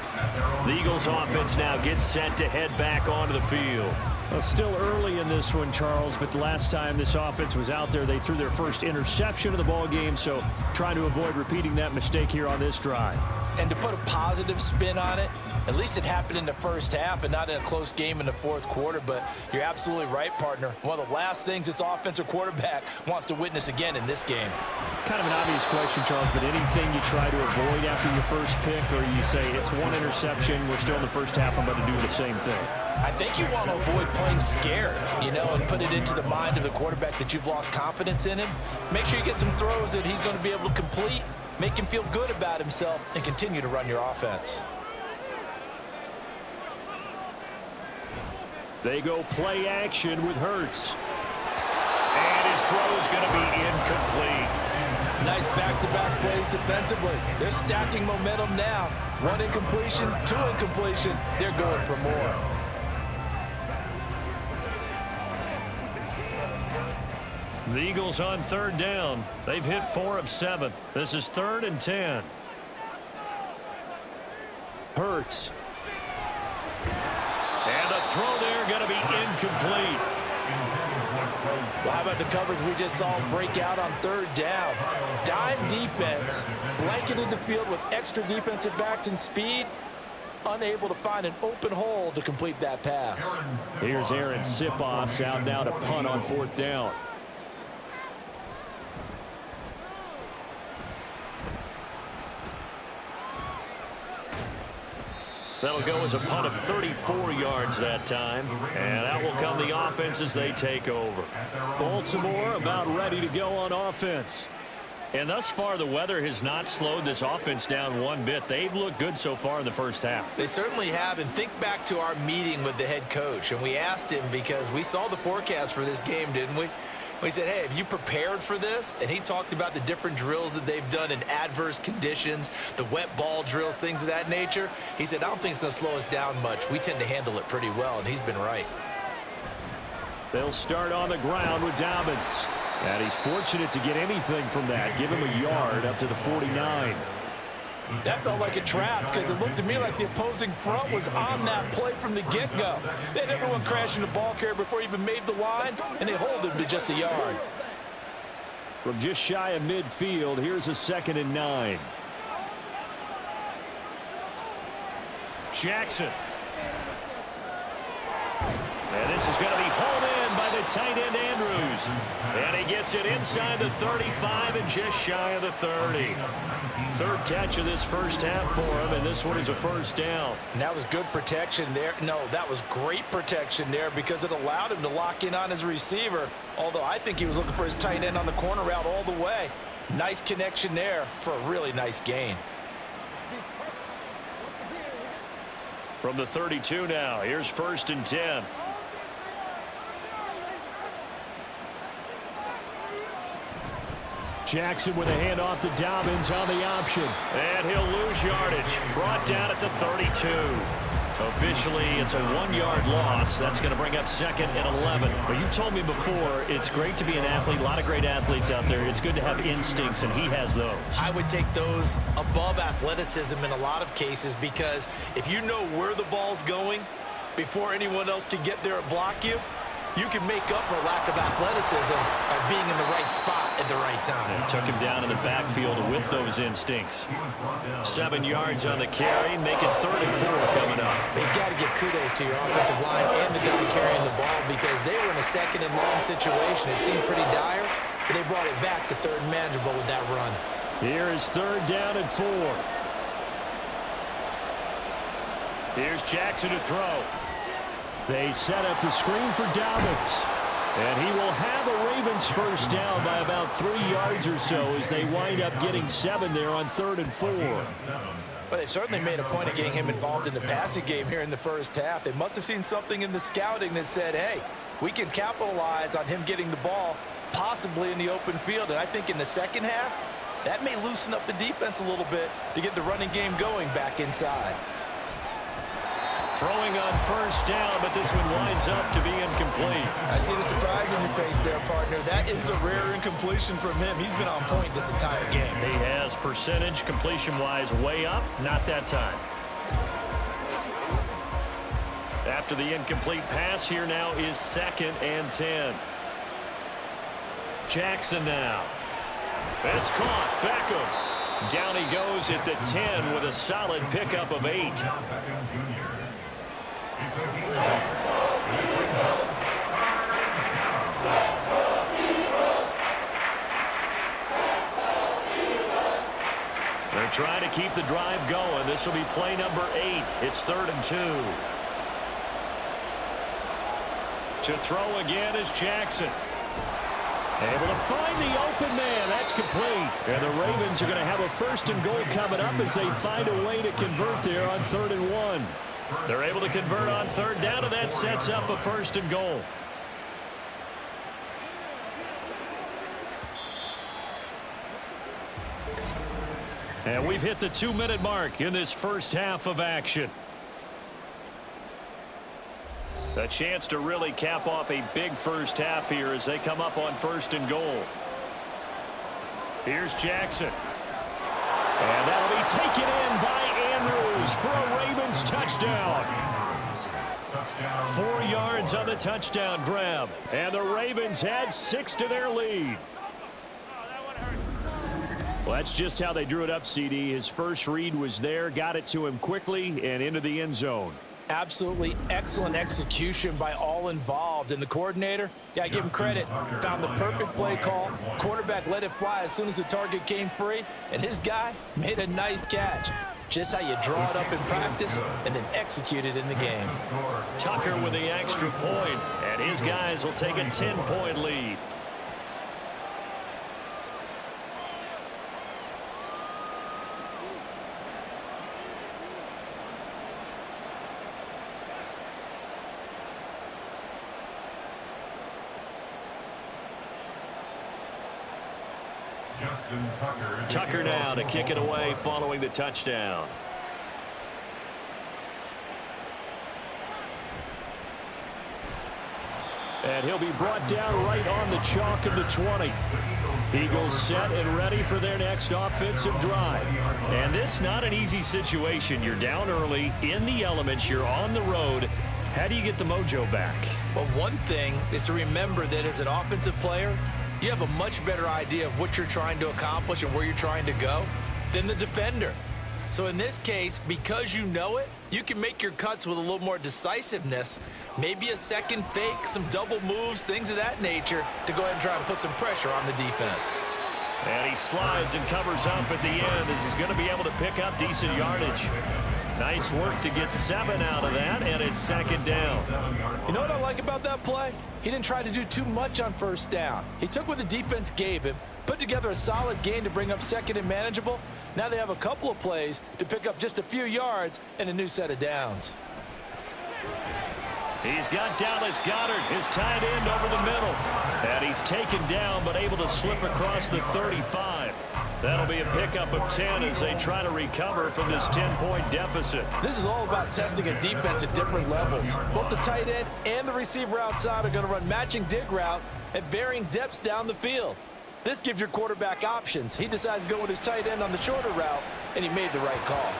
The Eagles offense now gets set to head back onto the field. Well, still early in this one, Charles, but the last time this offense was out there, they threw their first interception of the ball game, so trying to avoid repeating that mistake here on this drive. And to put a positive spin on it, at least it happened in the first half and not in a close game in the 4th quarter. But you're absolutely right, partner. One of the last things this offensive quarterback wants to witness again in this game. Kind of an obvious question, Charles, but anything you try to avoid after your first pick, or you say it's one interception, we're still in the first half, I'm going to do the same thing? I think you want to avoid playing scared, and put it into the mind of the quarterback that you've lost confidence in him. Make sure you get some throws that he's going to be able to complete, make him feel good about himself, and continue to run your offense. They go play action with Hurts. And his throw is going to be incomplete. Nice back-to-back plays defensively. They're stacking momentum now. 1 incompletion, 2 incompletion. They're going for more. The Eagles on 3rd down. They've hit 4 of 7. This is 3rd and 10. Hurts. And the throw there going to be incomplete. Well, how about the coverage we just saw break out on third down? Dime defense, blanketed the field with extra defensive backs and speed, unable to find an open hole to complete that pass. Here's Aaron Sipos out now to punt on fourth down. That'll go as a punt of 34 yards that time. And out will come the offense as they take over. Baltimore about ready to go on offense. And thus far, the weather has not slowed this offense down one bit. They've looked good so far in the first half. They certainly have. And think back to our meeting with the head coach. And we asked him, because we saw the forecast for this game, didn't we? We said, hey, have you prepared for this? And he talked about the different drills that they've done in adverse conditions, the wet ball drills, things of that nature. He said, I don't think it's going to slow us down much. We tend to handle it pretty well, and he's been right. They'll start on the ground with Dobbins. And he's fortunate to get anything from that. Give him a yard up to the 49. That felt like a trap, because it looked to me like the opposing front was on that play from the get-go. They had everyone crashing the ball carrier before he even made the line, and they hold him to just a yard. From just shy of midfield, here's a 2nd and 9. Jackson. And this is going to be hauled in by the tight end Andrews. And he gets it inside the 35 and just shy of the 30. Third catch of this first half for him, and this one is a first down. And that was good protection there. No, that was great protection there, because it allowed him to lock in on his receiver, although I think he was looking for his tight end on the corner route all the way. Nice connection there for a really nice gain. From the 32 now, here's 1st and 10. Jackson with a handoff to Dobbins on the option. And he'll lose yardage. Brought down at the 32. Officially, it's a 1-yard loss. That's going to bring up 2nd and 11. But you've told me before, it's great to be an athlete. A lot of great athletes out there. It's good to have instincts, and he has those. I would take those above athleticism in a lot of cases, because if you know where the ball's going before anyone else can get there and block you, you can make up for lack of athleticism by being in the right spot at the right time. And took him down in the backfield with those instincts. 7 yards on the carry, make it 3rd and 4 coming up. You've got to give kudos to your offensive line and the guy carrying the ball, because they were in a 2nd and long situation. It seemed pretty dire, but they brought it back to 3rd and manageable with that run. Here is 3rd down and 4. Here's Jackson to throw. They set up the screen for Dobbins. And he will have a Ravens first down by about 3 yards or so as they wind up getting 7 there on 3rd and 4. But they certainly made a point of getting him involved in the passing game here in the first half. They must have seen something in the scouting that said, hey, we can capitalize on him getting the ball possibly in the open field. And I think in the second half, that may loosen up the defense a little bit to get the running game going back inside. Throwing on first down, but this one winds up to be incomplete. I see the surprise on your face there, partner. That is a rare incompletion from him. He's been on point this entire game. He has percentage completion-wise way up, not that time. After the incomplete pass, here now is 2nd and 10. Jackson now. It's caught. Beckham. Down he goes at the 10 with a solid pickup of 8. They're trying to keep the drive going. This will be play number 8. It's 3rd and 2. To throw again is Jackson. Able to find the open man. That's complete. And the Ravens are going to have a 1st and goal coming up as they find a way to convert there on 3rd and 1. They're able to convert on 3rd down, and that sets up a 1st and goal. And we've hit the 2-minute mark in this first half of action. A chance to really cap off a big first half here as they come up on 1st and goal. Here's Jackson. And that'll be taken in by Andrews for a Ravens touchdown. touchdown. 4 yards on the touchdown grab. And the Ravens had 6 to their lead. Well, that's just how they drew it up, CD. His first read was there, got it to him quickly, and into the end zone. Absolutely excellent execution by all involved. And the coordinator, yeah, I give him credit, found the perfect play call. Quarterback let it fly as soon as the target came free, and his guy made a nice catch. Just how you draw it up in practice and then execute it in the game. Tucker with the extra point, and his guys will take a 10-point lead. Tucker now to kick it away following the touchdown. And he'll be brought down right on the chalk of the 20. Eagles set and ready for their next offensive drive. And this not an easy situation. You're down early, in the elements, you're on the road. How do you get the mojo back? Well, one thing is to remember that as an offensive player, you have a much better idea of what you're trying to accomplish and where you're trying to go than the defender. So in this case, because you know it, you can make your cuts with a little more decisiveness, maybe a second fake, some double moves, things of that nature, to go ahead and try and put some pressure on the defense. And he slides and covers up at the end as he's going to be able to pick up decent yardage. Nice work to get 7 out of that, and it's second down. You know what I like about that play? He didn't try to do too much on first down. He took what the defense gave him, put together a solid gain to bring up second and manageable. Now they have a couple of plays to pick up just a few yards and a new set of downs. He's got Dallas Goedert, his tight end, over the middle. And he's taken down, but able to slip across the 35. That'll be a pickup of 10 as they try to recover from this 10-point deficit. This is all about testing a defense at different levels. Both the tight end and the receiver outside are going to run matching dig routes at varying depths down the field. This gives your quarterback options. He decides to go with his tight end on the shorter route, and he made the right call.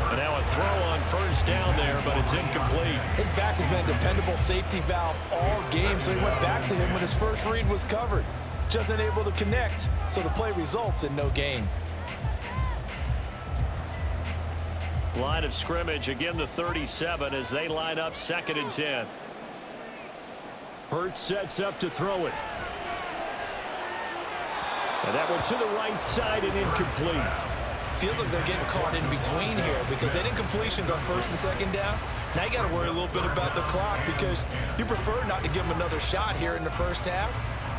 And now a throw on first down there, but it's incomplete. His back has been a dependable safety valve all game, so he went back to him when his first read was covered. Just unable to connect, so the play results in no gain. Line of scrimmage, again the 37 as they line up 2nd and 10. Hurts sets up to throw it. And that one to the right side and incomplete. Feels like they're getting caught in between here because they did completions on first and second down. Now you got to worry a little bit about the clock because you prefer not to give them another shot here in the first half.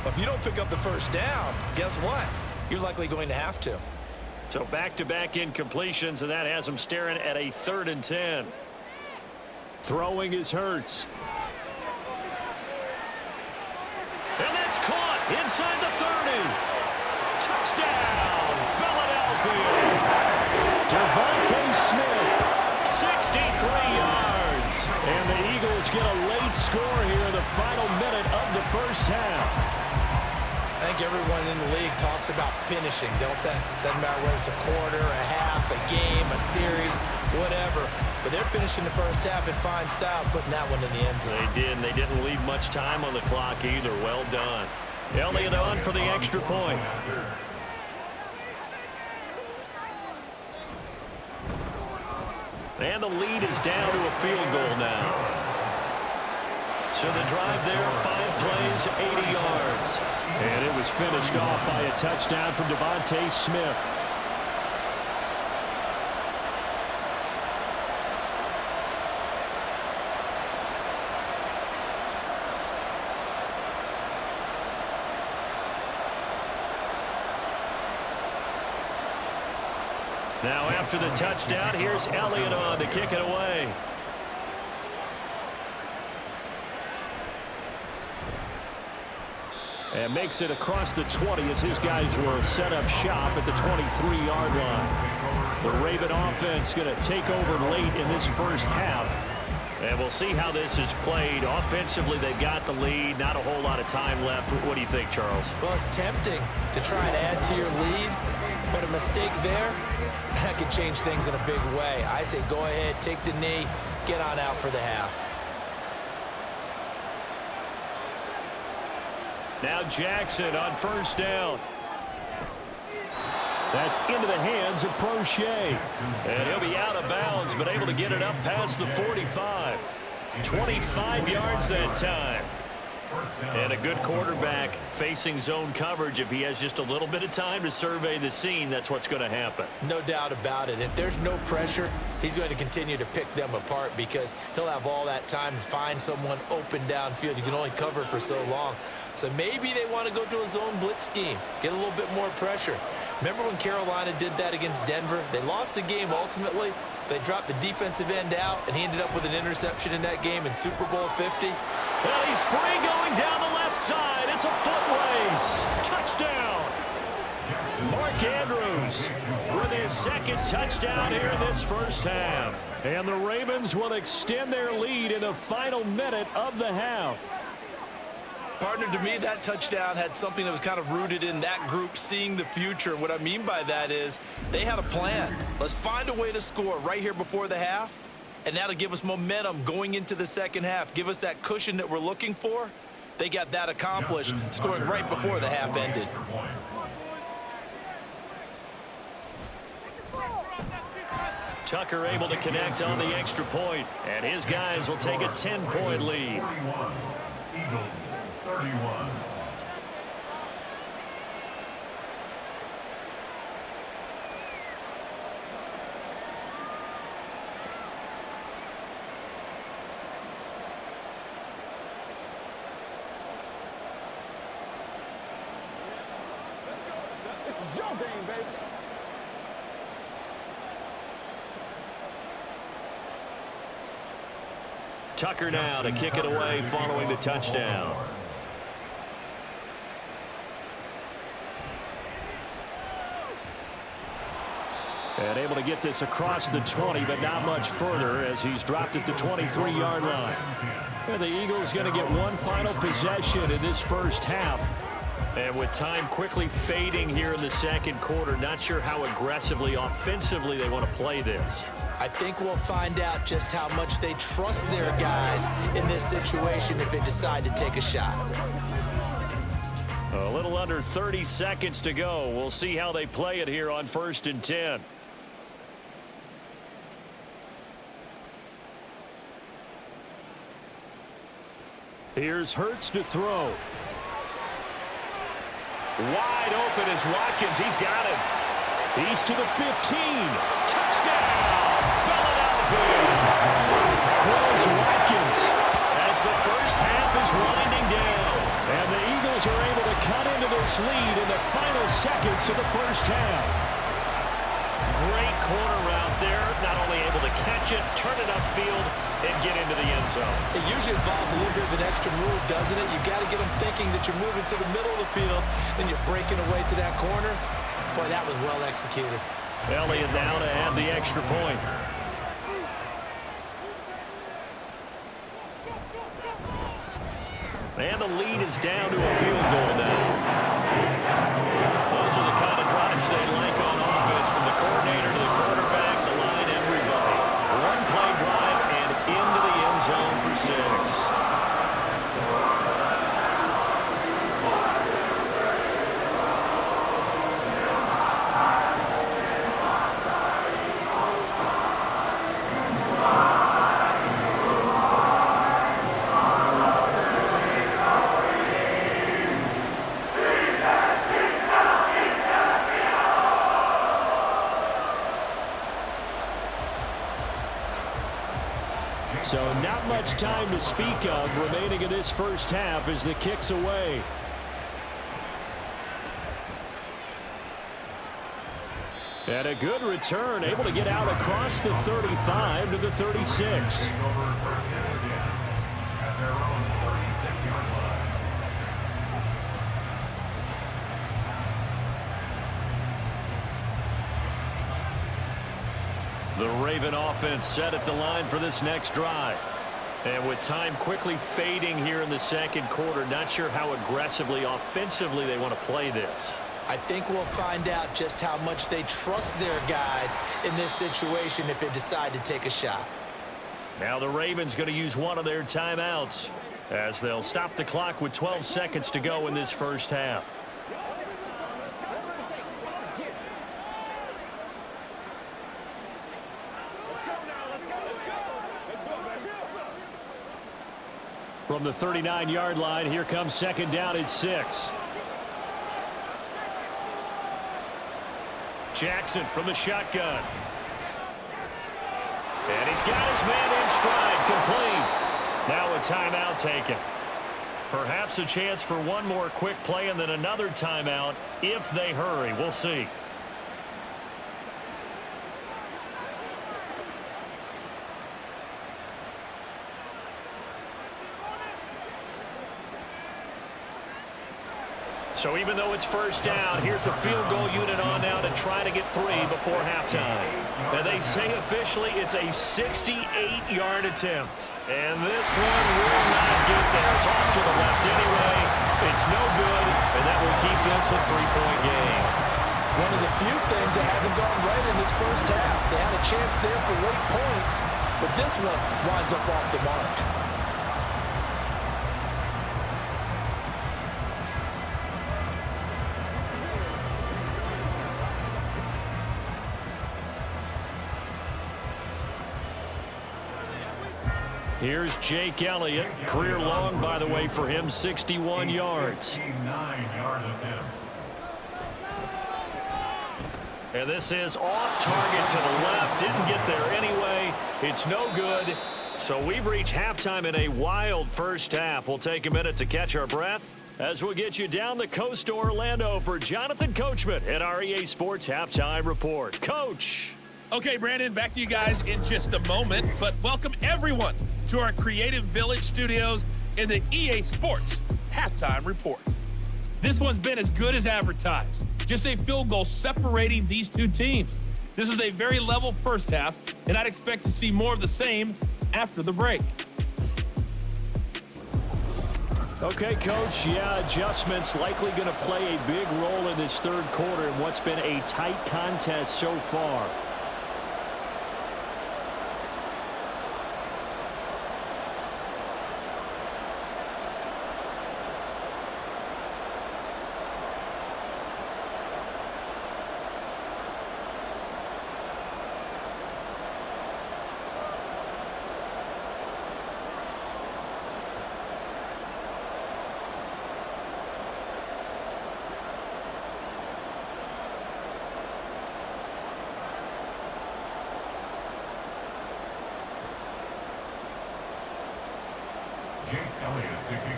But if you don't pick up the first down, guess what? You're likely going to have to. So back-to-back incompletions, and that has them staring at a 3rd and 10. Throwing is Hurts. And that's caught inside the 30. Touchdown, Philadelphia. Devontae Smith. 63 yards. And the Eagles get a late score here in the final minute of the first half. I think everyone in the league talks about finishing, don't they? Doesn't matter whether it's a quarter, a half, a game, a series, whatever. But they're finishing the first half in fine style, putting that one in the end zone. They did, and they didn't leave much time on the clock either. Well done. Elliott on for the extra point. And the lead is down to a field goal now. So the drive there, 5 plays, 80 yards. And it was finished off by a touchdown from Devontae Smith. Now after the touchdown, here's Elliott on to kick it away. And makes it across the 20 as his guys will set up shop at the 23-yard line. The Raven offense going to take over late in this first half. And we'll see how this is played. Offensively, they've got the lead. Not a whole lot of time left. What do you think, Charles? Well, it's tempting to try and add to your lead, but a mistake there, that could change things in a big way. I say go ahead, take the knee, get on out for the half. Now Jackson on first down. That's into the hands of Prochet. And he'll be out of bounds, but able to get it up past the 45. 25 yards that time. And a good quarterback facing zone coverage. If he has just a little bit of time to survey the scene, that's what's going to happen. No doubt about it. If there's no pressure, he's going to continue to pick them apart because he'll have all that time to find someone open downfield. You can only cover for so long. So maybe they want to go to a zone blitz scheme, get a little bit more pressure. Remember when Carolina did that against Denver? They lost the game ultimately. They dropped the defensive end out, and he ended up with an interception in that game in Super Bowl 50. Well, he's free going down the left side. It's a foot race. Touchdown. Mark Andrews with his second touchdown here in this first half. And the Ravens will extend their lead in the final minute of the half. Partner, to me, that touchdown had something that was kind of rooted in that group seeing the future. What I mean by that is they had a plan. Let's find a way to score right here before the half, and that'll give us momentum going into the second half, give us that cushion that we're looking for. They got that accomplished, scoring right before the half ended. Tucker able to connect on the extra point, and his guys will take a 10-point lead. 41. Eagles 31. This is your game, baby. Tucker now to kick it away following the touchdown. And able to get this across the 20, but not much further as he's dropped at the 23-yard line. And the Eagles going to get one final possession in this first half. And with time quickly fading here in the second quarter, not sure how aggressively, offensively they want to play this. I think we'll find out just how much they trust their guys in this situation if they decide to take a shot. A little under 30 seconds to go. We'll see how they play it here on 1st and 10. Here's Hurts to throw. Wide open is Watkins. He's got him. He's to the 15. Touchdown! Philadelphia. Quills Watkins as the first half is winding down. And the Eagles are able to cut into this lead in the final seconds of the first half. Great corner route there. Not only able to catch it, turn it upfield, and get into the end zone. It usually involves a little bit of an extra move, doesn't it? You've got to get them thinking that you're moving to the middle of the field, then you're breaking away to that corner. Boy, that was well executed. Elliott now to have the extra point. And the lead is down to a field goal now. Those are the kind of drives they like on offense, from the coordinator to the quarterback, the line, everybody. One play drive and into the end zone for 6. So not much time to speak of remaining in this first half as the kick's away. And a good return, able to get out across the 35 to the 36. The Raven offense set at the line for this next drive. And with time quickly fading here in the second quarter, not sure how aggressively, offensively they want to play this. I think we'll find out just how much they trust their guys in this situation if they decide to take a shot. Now the Ravens going to use one of their timeouts. as they'll stop the clock with 12 seconds to go in this first half. From the 39-yard line, here comes second down at 6. Jackson from the shotgun. And he's got his man in stride, complete. Now a timeout taken. Perhaps a chance for one more quick play and then another timeout if they hurry. We'll see. So even though it's first down, here's the field goal unit on now to try to get 3 before halftime. Now they say officially it's a 68-yard attempt. And this one will not get there. It's off to the left anyway. It's no good, and that will keep this a 3-point game. One of the few things that hasn't gone right in this first half. They had a chance there for late points, but this one winds up off the mark. Here's Jake Elliott. Career long, by the way, for him, 61 yards. 59-yard attempt. And this is off target to the left. Didn't get there anyway. It's no good. So we've reached halftime in a wild first half. We'll take a minute to catch our breath as we'll get you down the coast to Orlando for Jonathan Coachman at our EA Sports Halftime Report. Coach. Okay, Brandon, back to you guys in just a moment. But welcome everyone to our Creative Village studios in the EA Sports Halftime Report. This one's been as good as advertised. Just a field goal separating these two teams. This is a very level first half, and I'd expect to see more of the same after the break. Okay, Coach, yeah, adjustments likely going to play a big role in this third quarter in what's been a tight contest so far.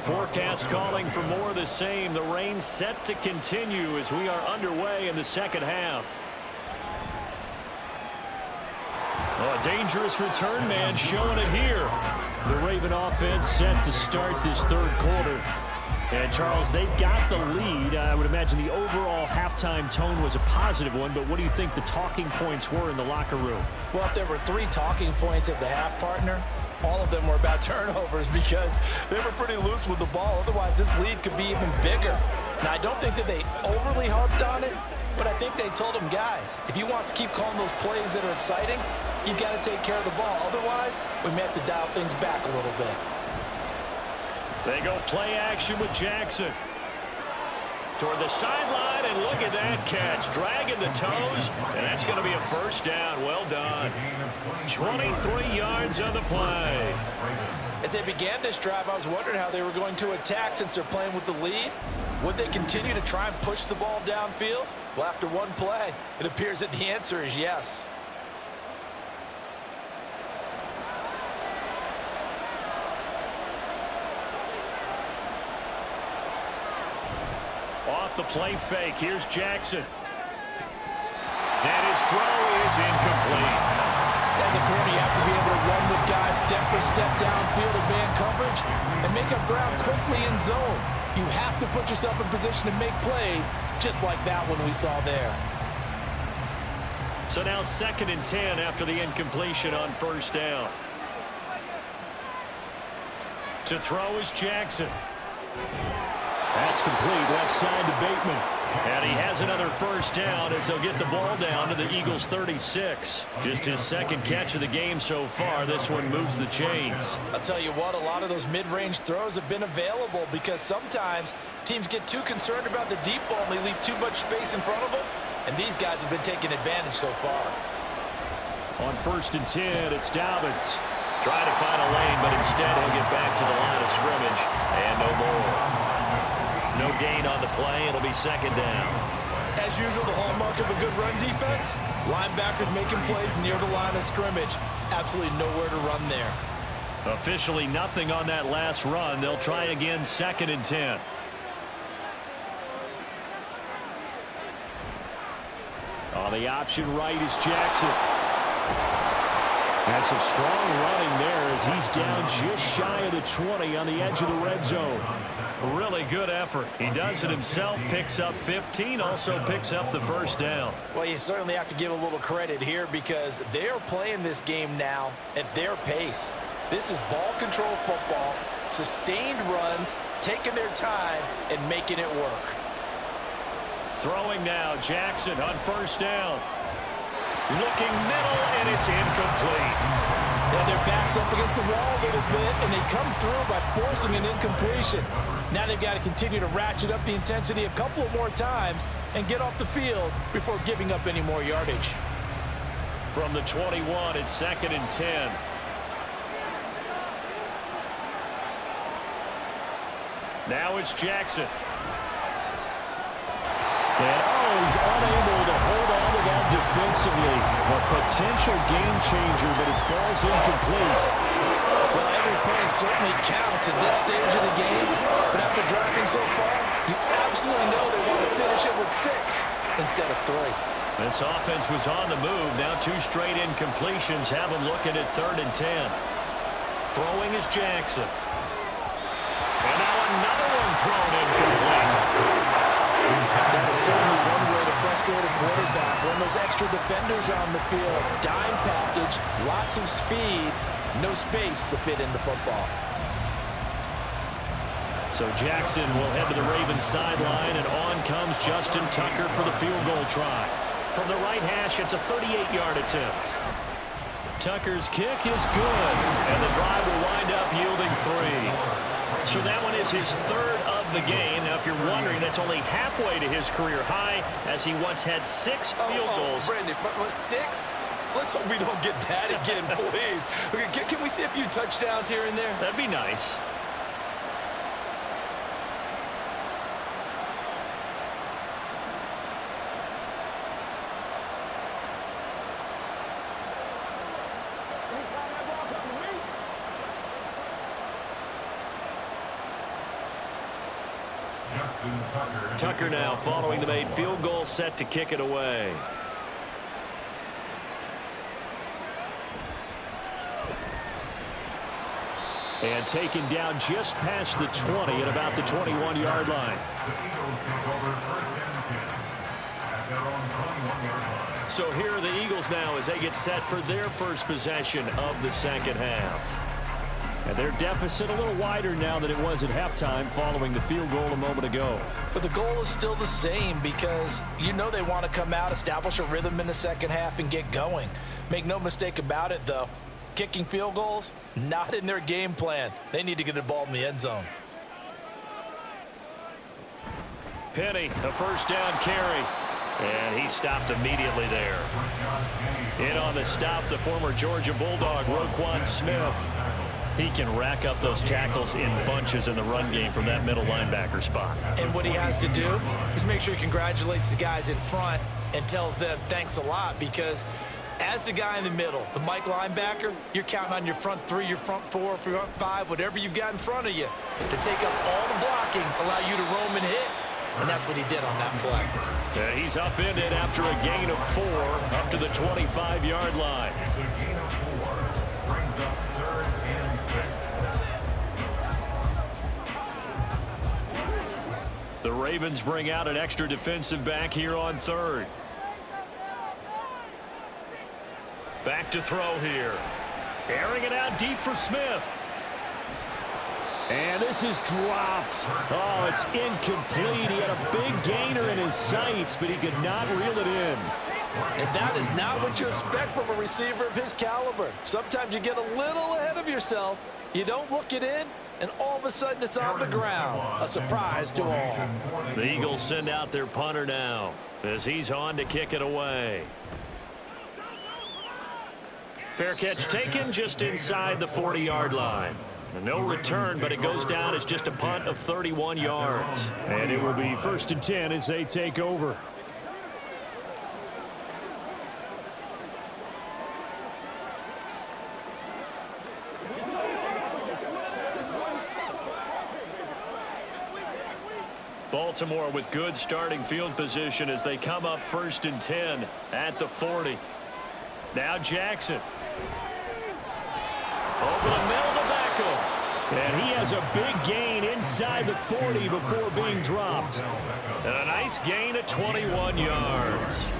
Forecast calling for more of the same. The rain set to continue as we are underway in the second half. Oh, a dangerous return man showing it here. The Raven offense set to start this third quarter. And, Charles, they've got the lead. I would imagine the overall halftime tone was a positive one, but what do you think the talking points were in the locker room? Well, if there were 3 talking points at the half, partner, all of them were about turnovers because they were pretty loose with the ball. Otherwise, this lead could be even bigger. Now, I don't think that they overly harped on it, but I think they told them, guys, if you want to keep calling those plays that are exciting, you've got to take care of the ball. Otherwise, we may have to dial things back a little bit. They go play action with Jackson. Toward the sideline, and look at that catch. Dragging the toes, and that's going to be a first down. Well done. 23 yards on the play. As they began this drive, I was wondering how they were going to attack since they're playing with the lead. Would they continue to try and push the ball downfield? Well, after one play, it appears that the answer is yes. Off the play fake. Here's Jackson. And his throw is incomplete. As a corner, you have to be able to run with guys step for step downfield in man coverage and make up ground quickly in zone. You have to put yourself in position to make plays just like that one we saw there. So now 2nd and 10 after the incompletion on first down. To throw is Jackson. That's complete. Left side to Bateman. And he has another first down as they'll get the ball down to the Eagles' 36. Just his second catch of the game so far. This one moves the chains. I'll tell you what, a lot of those mid-range throws have been available because sometimes teams get too concerned about the deep ball and they leave too much space in front of them. And these guys have been taking advantage so far. On 1st and 10, it's Dobbins. Trying to find a lane, but instead he'll get back to the line of scrimmage. And no more. No gain on the play. It'll be second down. As usual, the hallmark of a good run defense, linebackers making plays near the line of scrimmage. Absolutely nowhere to run there. Officially nothing on that last run. They'll try again 2nd and 10. On the option right is Jackson. Has some strong running there as he's down just shy of the 20 on the edge of the red zone. Really good effort. He does it himself, picks up 15, also picks up the first down. Well, you certainly have to give a little credit here because they are playing this game now at their pace. This is ball control football, sustained runs, taking their time and making it work. Throwing now, Jackson on first down. Looking middle, and it's incomplete. Yeah, their back's up against the wall a little bit, and they come through by forcing an incompletion. Now they've got to continue to ratchet up the intensity a couple of more times and get off the field before giving up any more yardage. From the 21, it's 2nd and 10. Now it's Jackson. And he's unable to hold on to that defensively. A potential game changer, but it falls incomplete. Well, every play certainly counts at this stage of the game, but after driving so far, you absolutely know they want to finish it with 6 instead of 3. This offense was on the move. Now 2 straight incompletions have them looking at 3rd and 10. Throwing is Jackson. And now another one thrown incomplete. That is certainly one way to frustrate a quarterback. When those extra defenders on the field, dime package, lots of speed, no space to fit in the football. So Jackson will head to the Ravens sideline, and on comes Justin Tucker for the field goal try. From the right hash, it's a 38-yard attempt. Tucker's kick is good, and the drive will wind up yielding 3. So that one is his 3rd of the game. Now, if you're wondering, that's only halfway to his career high, as he once had 6 field goals. Brandon, but 6? Let's hope we don't get that again, please. Okay, can we see a few touchdowns here and there? That'd be nice. Tucker now following the made field goal, set to kick it away. And taken down just past the 20 at about the 21-yard line. So here are the Eagles now as they get set for their first possession of the second half. And their deficit a little wider now than it was at halftime following the field goal a moment ago. But the goal is still the same because you know they want to come out, establish a rhythm in the second half, and get going. Make no mistake about it, though. Kicking field goals, not in their game plan. They need to get the ball in the end zone. Penny, a first down carry. And he stopped immediately there. In on the stop, the former Georgia Bulldog, Roquan Smith. He can rack up those tackles in bunches in the run game from that middle linebacker spot. And what he has to do is make sure he congratulates the guys in front and tells them thanks a lot, because as the guy in the middle, the Mike linebacker, you're counting on your front 3, your front 4, front 5, whatever you've got in front of you to take up all the blocking, allow you to roam and hit. And that's what he did on that play. Yeah, he's upended after a gain of 4 up to the 25-yard line. It's a gain of 4. Brings up 3rd and 6. The Ravens bring out an extra defensive back here on 3rd. Back to throw here. Airing it out deep for Smith. And this is dropped. Oh, it's incomplete. He had a big gainer in his sights, but he could not reel it in. And that is not what you expect from a receiver of his caliber. Sometimes you get a little ahead of yourself. You don't look it in, and all of a sudden it's on the ground. A surprise to all. The Eagles send out their punter now as he's on to kick it away. Fair catch taken just inside the 40-yard line. No return, but it goes down as just a punt of 31 yards. And it will be 1st and 10 as they take over. Baltimore with good starting field position as they come up 1st and 10 at the 40. Now Jackson. Over the middle to Beckham. And he has a big gain inside the 40 before being dropped. And a nice gain of 21 yards.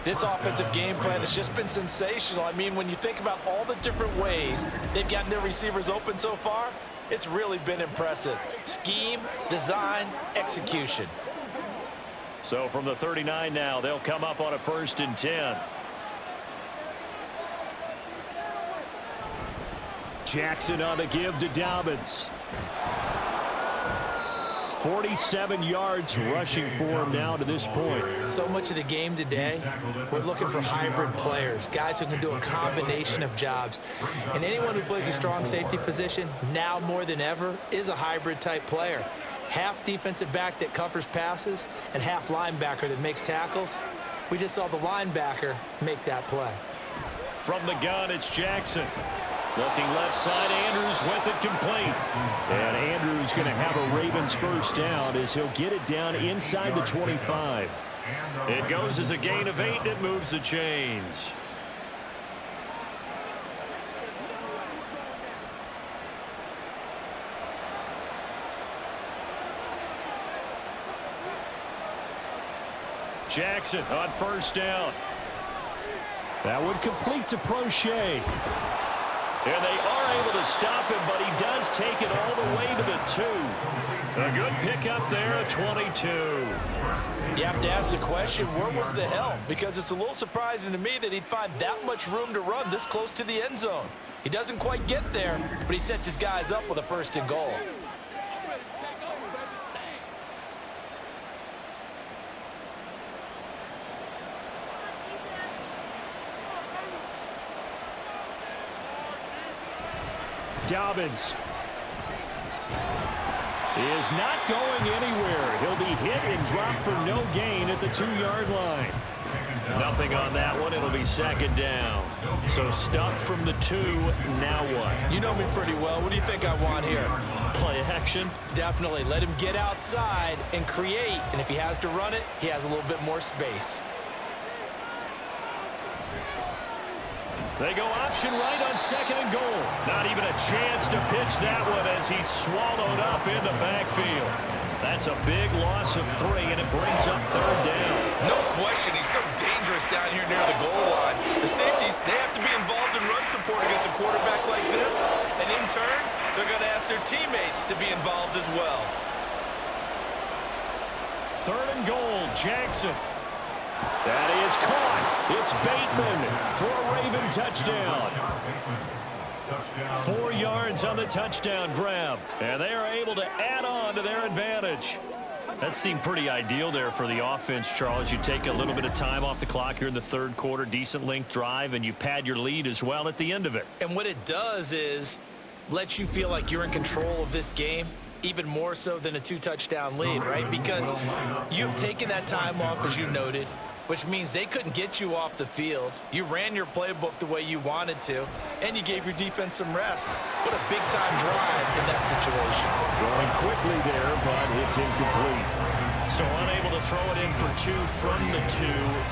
This offensive game plan has just been sensational. I mean, when you think about all the different ways they've gotten their receivers open so far, it's really been impressive. Scheme, design, execution. So from the 39 now, they'll come up on a 1st and 10. Jackson on the give to Dobbins. 47 yards rushing for him now to this point. So much of the game today, we're looking for hybrid players, guys who can do a combination of jobs. And anyone who plays a strong safety position, now more than ever, is a hybrid type player. Half defensive back that covers passes and half linebacker that makes tackles. We just saw the linebacker make that play. From the gun, it's Jackson. Looking left side, Andrews with it complete. And Andrews going to have a Ravens 1st down as he'll get it down inside the 25. It goes as a gain of 8, and it moves the chains. Jackson on 1st down. That would complete to Prochet. And they are able to stop him, but he does take it all the way to the 2. A good pickup there at 22. You have to ask the question, where was the help? Because it's a little surprising to me that he'd find that much room to run this close to the end zone. He doesn't quite get there, but he sets his guys up with a 1st and goal. Dobbins is not going anywhere. He'll be hit and dropped for no gain at the 2-yard line. Nothing on that one. It'll be 2nd down. So stuffed from the 2. Now what? You know me pretty well. What do you think I want here? Play action? Definitely. Let him get outside and create. And if he has to run it, he has a little bit more space. They go option right on 2nd and goal. Not even a chance to pitch that one as he's swallowed up in the backfield. That's a big loss of 3, and it brings up 3rd down. No question, he's so dangerous down here near the goal line. The safeties, they have to be involved in run support against a quarterback like this, and in turn, they're going to ask their teammates to be involved as well. 3rd and goal, Jackson. That is caught. It's Bateman for a Raven touchdown. 4 yards on the touchdown grab. And they are able to add on to their advantage. That seemed pretty ideal there for the offense, Charles. You take a little bit of time off the clock here in the 3rd quarter, decent length drive, and you pad your lead as well at the end of it. And what it does is let you feel like you're in control of this game, even more so than a 2-touchdown lead, right? Because you've taken that time off, as you noted, which means they couldn't get you off the field. You ran your playbook the way you wanted to, and you gave your defense some rest. What a big-time drive in that situation. Going quickly there, but it's incomplete. So unable to throw it in for 2 from the 2.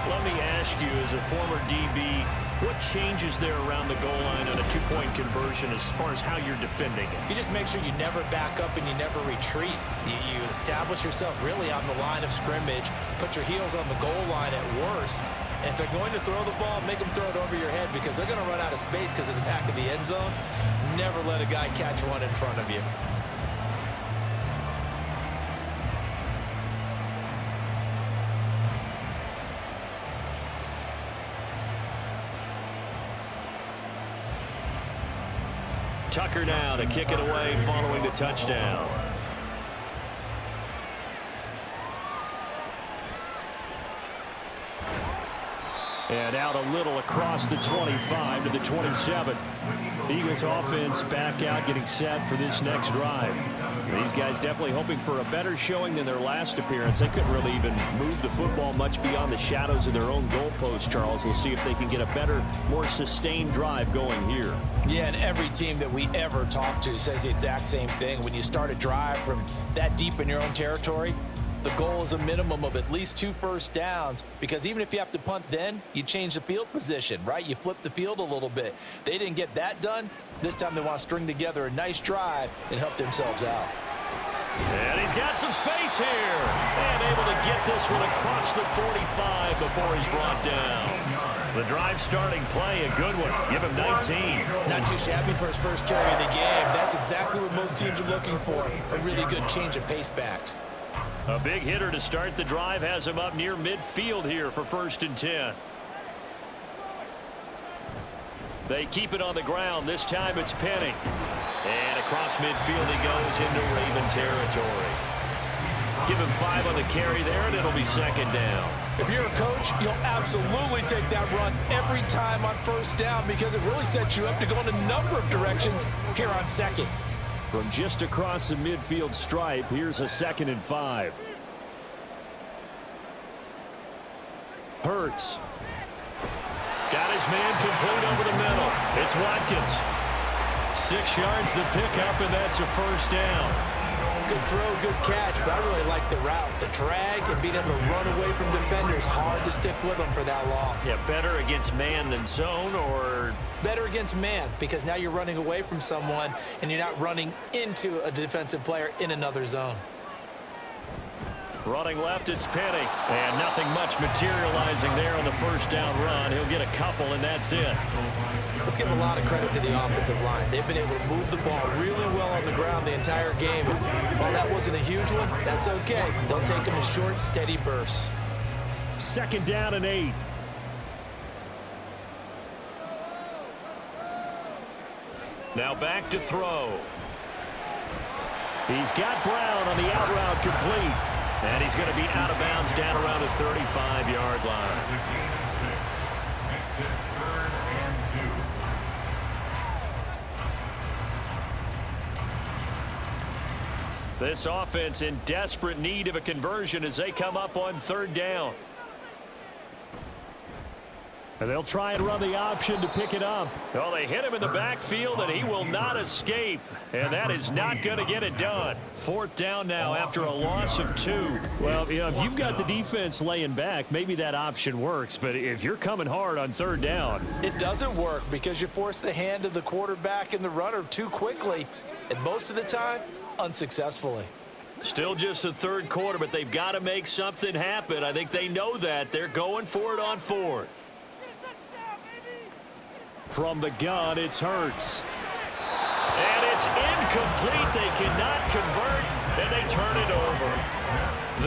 Let me ask you, as a former DB, what changes there around the goal line on a 2-point conversion as far as how you're defending it? You just make sure you never back up and you never retreat. You establish yourself really on the line of scrimmage, put your heels on the goal line at worst, and if they're going to throw the ball, make them throw it over your head because they're going to run out of space because of the back of the end zone. Never let a guy catch one in front of you. Tucker now to kick it away following the touchdown. And out a little across the 25 to the 27. Eagles offense back out, getting set for this next drive. These guys definitely hoping for a better showing than their last appearance. They couldn't really even move the football much beyond the shadows of their own goalpost, Charles. We'll see if they can get a better, more sustained drive going here. Yeah, and every team that we ever talk to says the exact same thing. When you start a drive from that deep in your own territory, the goal is a minimum of at least 2 first downs, because even if you have to punt then, you change the field position, right? You flip the field a little bit. They didn't get that done. This time they want to string together a nice drive and help themselves out. And he's got some space here. And able to get this one across the 45 before he's brought down. The drive starting play, a good one. Give him 19. Not too shabby for his first carry of the game. That's exactly what most teams are looking for. A really good change of pace back. A big hitter to start the drive has him up near midfield here for 1st and 10. They keep it on the ground. This time it's Penny. And across midfield he goes into Raven territory. Give him 5 on the carry there, and it'll be 2nd down. If you're a coach, you'll absolutely take that run every time on 1st down, because it really sets you up to go in a number of directions here on 2nd. From just across the midfield stripe, here's a 2nd and 5. Hurts. Got his man complete over the middle. It's Watkins. 6 yards the pickup, and that's a 1st down. Good throw, good catch, but I really like the route. The drag and being able to run away from defenders, hard to stick with them for that long. Yeah, better against man than zone, or better against man, because now you're running away from someone and you're not running into a defensive player in another zone. running left, it's Penny. And nothing much materializing there on the 1st down run. He'll get a couple, and that's it. Let's give a lot of credit to the offensive line. They've been able to move the ball really well on the ground the entire game. And while that wasn't a huge one, that's okay. They'll take them in short, steady bursts. 2nd down and 8. Now back to throw. He's got Brown on the out route complete. And he's going to be out of bounds down around the 35-yard line. This offense in desperate need of a conversion as they come up on 3rd down. And they'll try and run the option to pick it up. Well, they hit him in the backfield, and he will not escape. And that is not going to get it done. 4th down now after a loss of 2. Well, you know, if you've got the defense laying back, maybe that option works. But if you're coming hard on 3rd down, it doesn't work because you force the hand of the quarterback and the runner too quickly. And most of the time, unsuccessfully. Still just the 3rd quarter, but they've got to make something happen. I think they know that. They're going for it on 4th. From the gun, it's Hurts. And it's incomplete. They cannot convert, and they turn it over.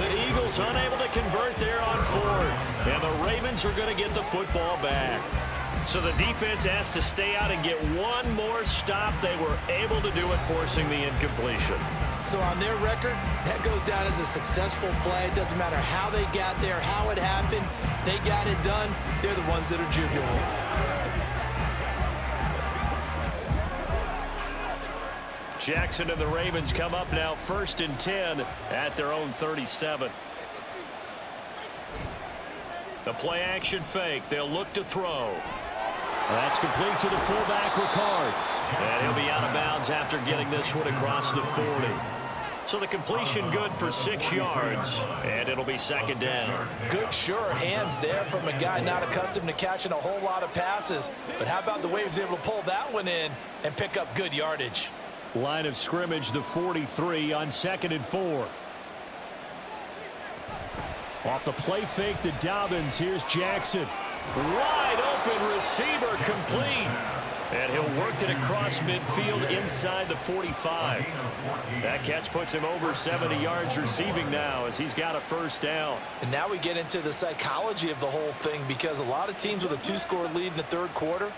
The Eagles unable to convert there on 4th. And the Ravens are going to get the football back. So the defense has to stay out and get one more stop. They were able to do it, forcing the incompletion. So on their record, that goes down as a successful play. It doesn't matter how they got there, how it happened. They got it done. They're the ones that are jubilant. Jackson and the Ravens come up now 1st and 10 at their own 37. The play action fake. They'll look to throw. That's complete to the fullback, Ricard. And he'll be out of bounds after getting this one across the 40. So the completion good for 6 yards, and it'll be 2nd down. Good, sure hands there from a guy not accustomed to catching a whole lot of passes. But how about the way he was able to pull that one in and pick up good yardage? Line of scrimmage, the 43 on 2nd and 4. Off the play fake to Dobbins. Here's Jackson. Wide open receiver complete. And he'll work it across midfield inside the 45. That catch puts him over 70 yards receiving now as he's got a 1st down. And now we get into the psychology of the whole thing, because a lot of teams with a 2-score lead in the 3rd quarter,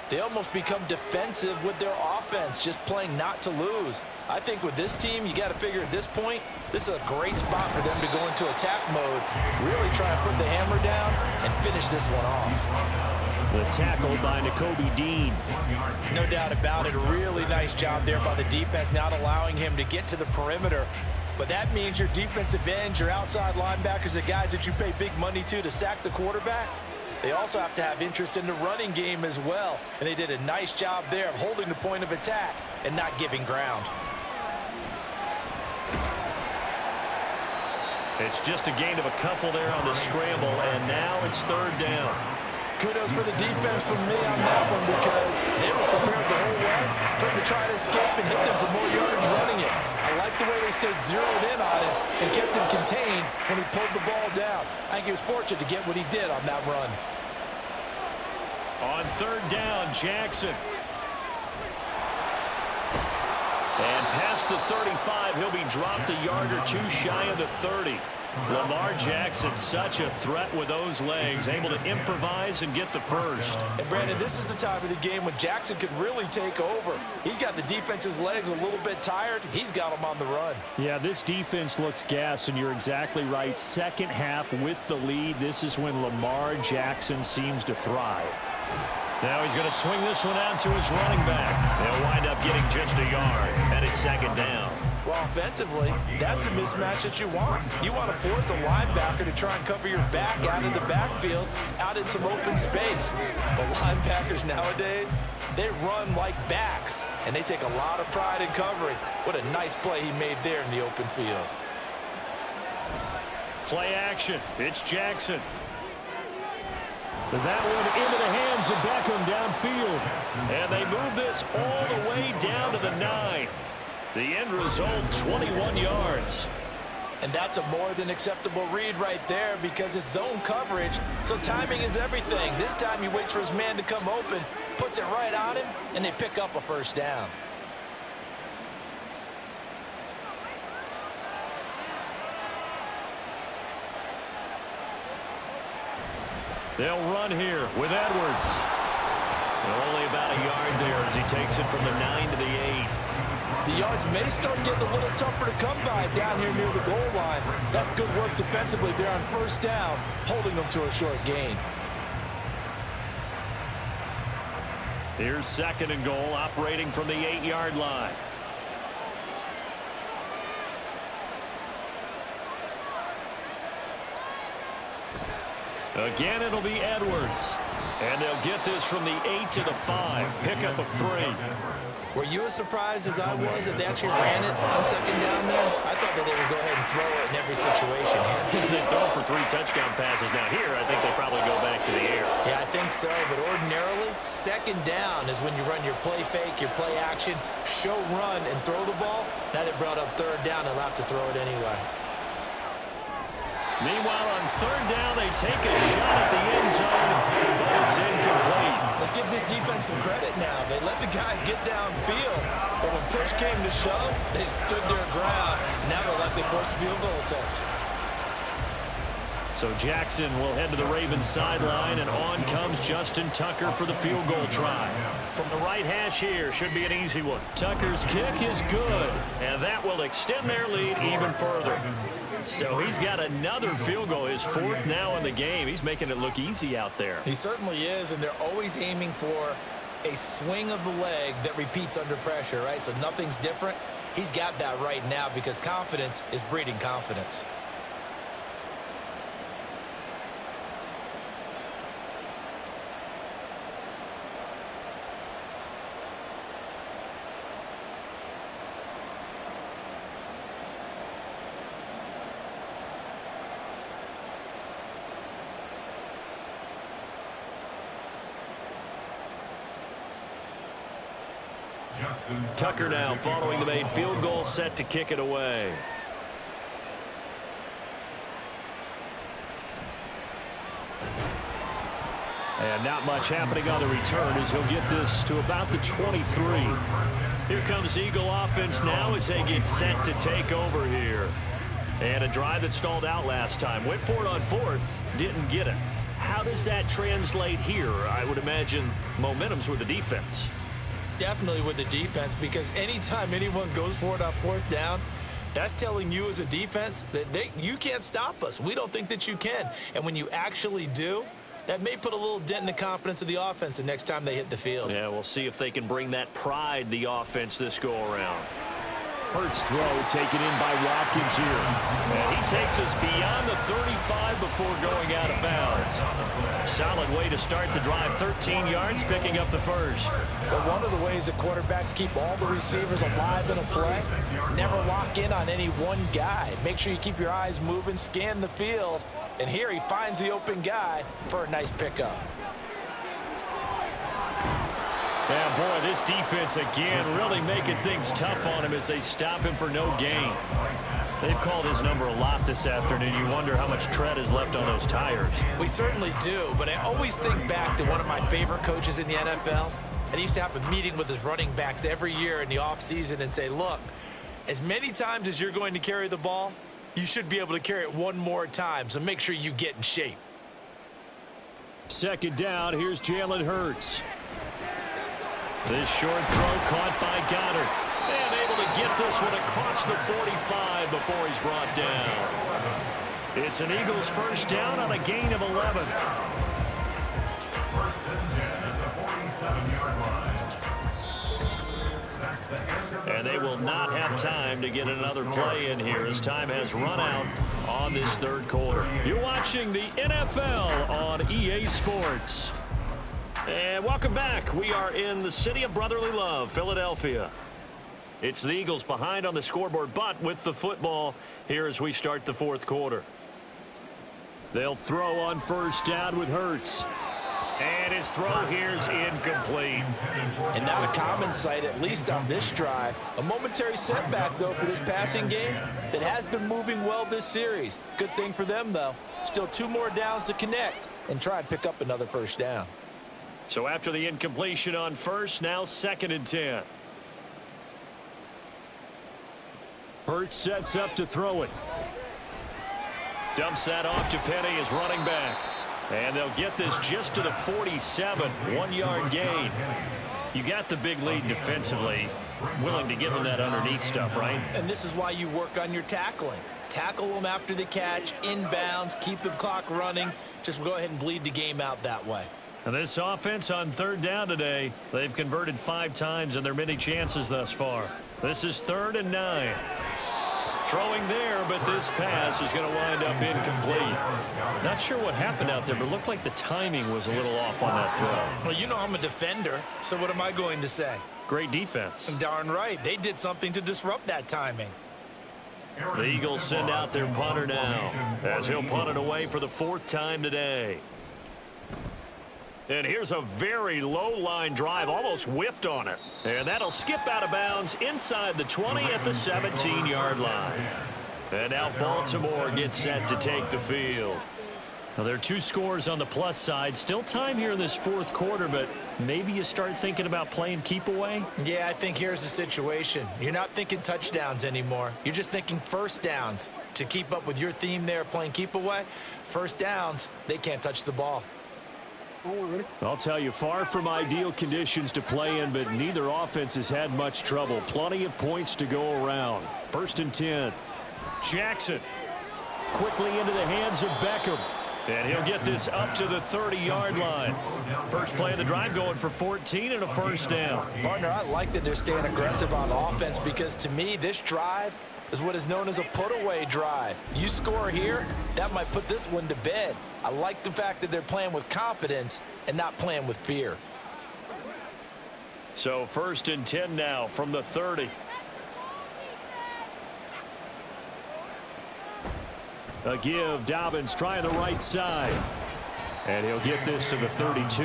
they almost become defensive with their offense, just playing not to lose. I think with this team, you got to figure at this point, this is a great spot for them to go into attack mode, really try to put the hammer down and finish this one off. The tackle by Nakobe Dean. No doubt about it. A really nice job there by the defense, not allowing him to get to the perimeter. But that means your defensive ends, your outside linebackers, the guys that you pay big money to sack the quarterback, they also have to have interest in the running game as well. And they did a nice job there of holding the point of attack and not giving ground. It's just a gain of a couple there on the scramble, and now it's third down. Kudos for the defense from me on that one, because they were prepared the whole way for him to try to escape and hit them for more yardage running it. I like the way they stayed zeroed in on him and kept him contained when he pulled the ball down. I think he was fortunate to get what he did on that run. On third down, Jackson. And past the 35, he'll be dropped a yard or two shy of the 30. Lamar Jackson, such a threat with those legs, able to improvise and get the first. And Brandon, this is the time of the game when Jackson could really take over. He's got the defense's legs a little bit tired. He's got them on the run. Yeah, this defense looks gassed, and you're exactly right. Second half with the lead, this is when Lamar Jackson seems to thrive. Now he's going to swing this one out to his running back. They'll wind up getting just a yard, and it's second down. Well, offensively, that's the mismatch that you want. You want to force a linebacker to try and cover your back out of the backfield, out in some open space. But linebackers nowadays, they run like backs, and they take a lot of pride in covering. What a nice play he made there in the open field. Play action. It's Jackson. That one into the hands of Beckham downfield. And they move this all the way down to the 9. The end result, 21 yards. And that's a more than acceptable read right there, because it's zone coverage, so timing is everything. This time he waits for his man to come open, puts it right on him, and they pick up a first down. They'll run here with Edwards. Only about a yard there as he takes it from the 9 to the 8. The yards may start getting a little tougher to come by down here near the goal line. That's good work defensively there on first down, holding them to a short gain. Here's second and goal, operating from the 8-yard line. Again, it'll be Edwards. And they'll get this from the 8 to the 5. Pick up of 3. Were you as surprised as I was that they actually ran it on second down there? I thought that they would go ahead and throw it in every situation here. They've thrown for 3 touchdown passes. Now here, I think they probably go back to the air. Yeah, I think so. But ordinarily, second down is when you run your play fake, your play action, show run, and throw the ball. Now they brought up third down. They'll have to throw it anyway. Meanwhile, on third down, they take a shot at the end zone, but it's incomplete. Let's give this defense some credit now. They let the guys get downfield, but when push came to shove, they stood their ground. Now they'll likely force a field goal attempt. So Jackson will head to the Ravens sideline, and on comes Justin Tucker for the field goal try. From the right hash here, should be an easy one. Tucker's kick is good, and that will extend their lead even further. So he's got another field goal, his 4th now in the game. He's making it look easy out there. He certainly is, and they're always aiming for a swing of the leg that repeats under pressure, right? So nothing's different. He's got that right now because confidence is breeding confidence. Tucker now following the made field goal, set to kick it away. And not much happening on the return as he'll get this to about the 23. Here comes Eagle offense now as they get set to take over here. And a drive that stalled out last time. Went for it on 4th, didn't get it. how does that translate here? I would imagine momentum's with the defense. Definitely with the defense, because anytime anyone goes for it on fourth down, that's telling you as a defense that you can't stop us. We don't think that you can. And when you actually do, that may put a little dent in the confidence of the offense the next time they hit the field. Yeah, we'll see if they can bring that pride, the offense, this go-around. Hurts throw taken in by Watkins here. And he takes us beyond the 35 before going out of bounds. Solid way to start the drive. 13 yards, picking up the first. But one of the ways that quarterbacks keep all the receivers alive in a play, never lock in on any one guy. Make sure you keep your eyes moving, scan the field. And here he finds the open guy for a nice pickup. Yeah, boy, this defense again really making things tough on him as they stop him for no gain. They've called his number a lot this afternoon. You wonder how much tread is left on those tires. We certainly do, but I always think back to one of my favorite coaches in the NFL. And he used to have a meeting with his running backs every year in the offseason and say, look, as many times as you're going to carry the ball, you should be able to carry it one more time, so make sure you get in shape. Second down, here's Jalen Hurts. This short throw caught by Goddard. And able to get this one across the 45 before he's brought down. It's an Eagles first down on a gain of 11. First and 10 at the 47-yard line. And they will not have time to get another play in here as time has run out on this third quarter. You're watching the NFL on EA Sports. And welcome back. We are in the city of brotherly love, Philadelphia. It's the Eagles behind on the scoreboard, but with the football here as we start the fourth quarter. They'll throw on first down with Hurts. And his throw here is incomplete. And not a common sight, at least on this drive. A momentary setback, though, for this passing game that has been moving well this series. Good thing for them, though. Still 2 more downs to connect and try and pick up another first down. So after the incompletion on first, now 2nd and 10. Hurts sets up to throw it. Dumps that off to Penny as running back. And they'll get this just to the 47, 1-yard gain. You got the big lead defensively, willing to give them that underneath stuff, right? And this is why you work on your tackling. Tackle them after the catch, inbounds, keep the clock running. Just go ahead and bleed the game out that way. And this offense on third down today, they've converted 5 times in their many chances thus far. This is 3rd and 9. Throwing there, but this pass is going to wind up incomplete. Not sure what happened out there, but it looked like the timing was a little off on that throw. Well, you know I'm a defender, so what am I going to say? Great defense. Darn right. They did something to disrupt that timing. The Eagles send out their punter now as he'll punt it away for the 4th time today. And here's a very low-line drive, almost whiffed on it. And that'll skip out of bounds inside the 20 at the 17-yard line. And now Baltimore gets set to take the field. Now, there are 2 scores on the plus side. Still time here in this fourth quarter, but maybe you start thinking about playing keep away? Yeah, I think here's the situation. You're not thinking touchdowns anymore. You're just thinking first downs. To keep up with your theme there, playing keep away, first downs, they can't touch the ball. I'll tell you, far from ideal conditions to play in, but neither offense has had much trouble. Plenty of points to go around. 1st and 10. Jackson. Quickly into the hands of Beckham. And he'll get this up to the 30-yard line. First play of the drive going for 14 and a first down. Partner, I like that they're staying aggressive on offense because to me, this drive is what is known as a put-away drive. You score here, that might put this one to bed. I like the fact that they're playing with confidence and not playing with fear. So 1st and 10 now from the 30. A give, Dobbins trying the right side. And he'll get this to the 32.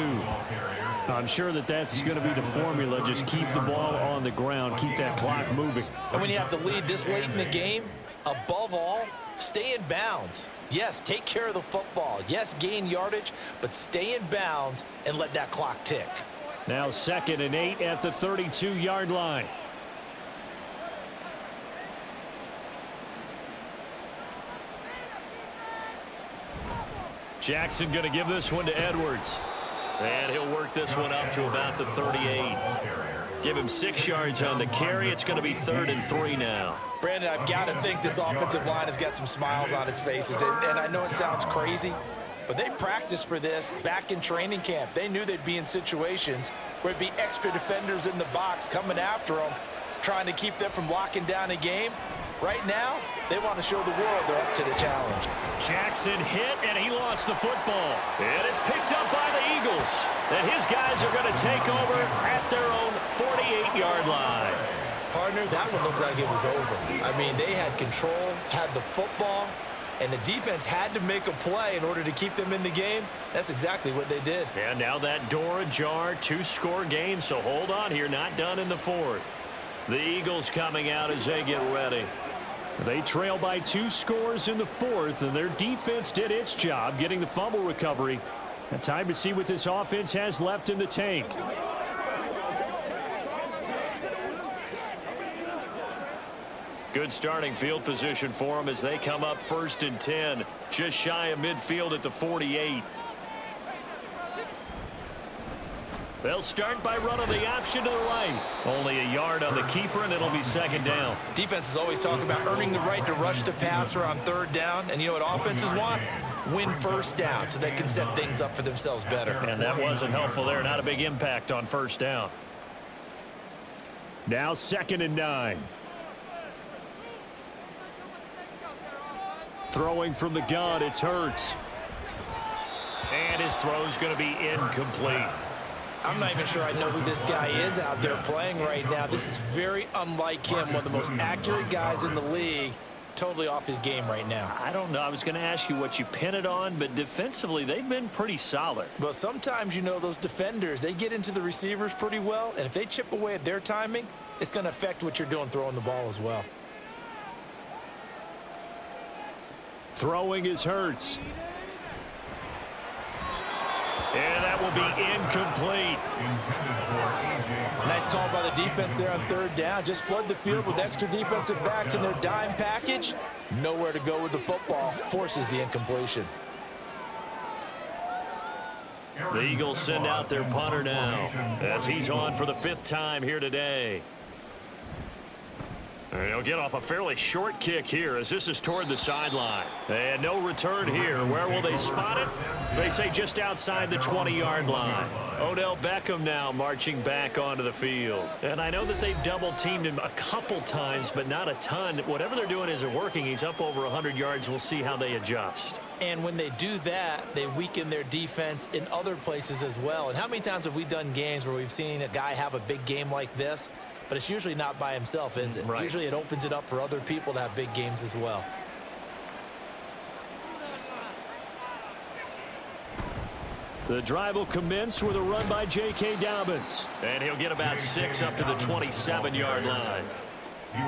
I'm sure that that's going to be the formula. Just keep the ball on the ground. Keep that clock moving. And when you have the lead this late in the game, above all, stay in bounds. Yes, take care of the football. Yes, gain yardage, but stay in bounds and let that clock tick. Now 2nd and 8 at the 32-yard line. Jackson going to give this one to Edwards. And he'll work this one up to about the 38. Give him 6 yards on the carry. It's going to be 3rd and 3 now. Brandon, I've got to think this offensive line has got some smiles on its faces. And I know it sounds crazy, but they practiced for this back in training camp. They knew they'd be in situations where it'd be extra defenders in the box coming after them, trying to keep them from locking down a game. Right now, they want to show the world they're up to the challenge. Jackson hit, and he lost the football. And it's picked up by the Eagles. And his guys are going to take over at their own 48-yard line. Partner, that one looked like it was over. I mean, they had control, had the football, and the defense had to make a play in order to keep them in the game. That's exactly what they did. And now that door ajar, 2-score game, so hold on here, not done in the 4th. The Eagles coming out as they get ready. They trail by 2 scores in the 4th, and their defense did its job getting the fumble recovery. And time to see what this offense has left in the tank. Good starting field position for them as they come up 1st and 10, just shy of midfield at the 48. They'll start by running the option to the right. Only a yard on the keeper, and it'll be 2nd down. Defenses always talk about earning the right to rush the passer on 3rd down. And you know what offenses want? Win 1st down so they can set things up for themselves better. And that wasn't helpful there. Not a big impact on 1st down. Now 2nd and 9. Throwing from the gun, it's Hurts. And his throw's going to be incomplete. I'm not even sure I know who this guy is out there playing right now. This is very unlike him, one of the most accurate guys in the league. Totally off his game right now. I don't know. I was going to ask you what you pin it on, but defensively, they've been pretty solid. Well, sometimes, you know, those defenders, they get into the receivers pretty well, and if they chip away at their timing, it's going to affect what you're doing throwing the ball as well. Throwing is Hurts. And that will be incomplete. Nice call by the defense there on 3rd down. Just flood the field with extra defensive backs in their dime package. Nowhere to go with the football. Forces the incompletion. The Eagles send out their punter now as he's on for the 5th time here today. And he'll get off a fairly short kick here as this is toward the sideline. And no return here. Where will they spot it? They say just outside the 20-yard line. Odell Beckham now marching back onto the field. And I know that they've double-teamed him a couple times, but not a ton. Whatever they're doing isn't working. He's up over 100 yards. We'll see how they adjust. And when they do that, they weaken their defense in other places as well. And how many times have we done games where we've seen a guy have a big game like this? But it's usually not by himself, is it? Right. Usually it opens it up for other people to have big games as well. The drive will commence with a run by J.K. Dobbins. And he'll get about 6 up to the 27-yard line.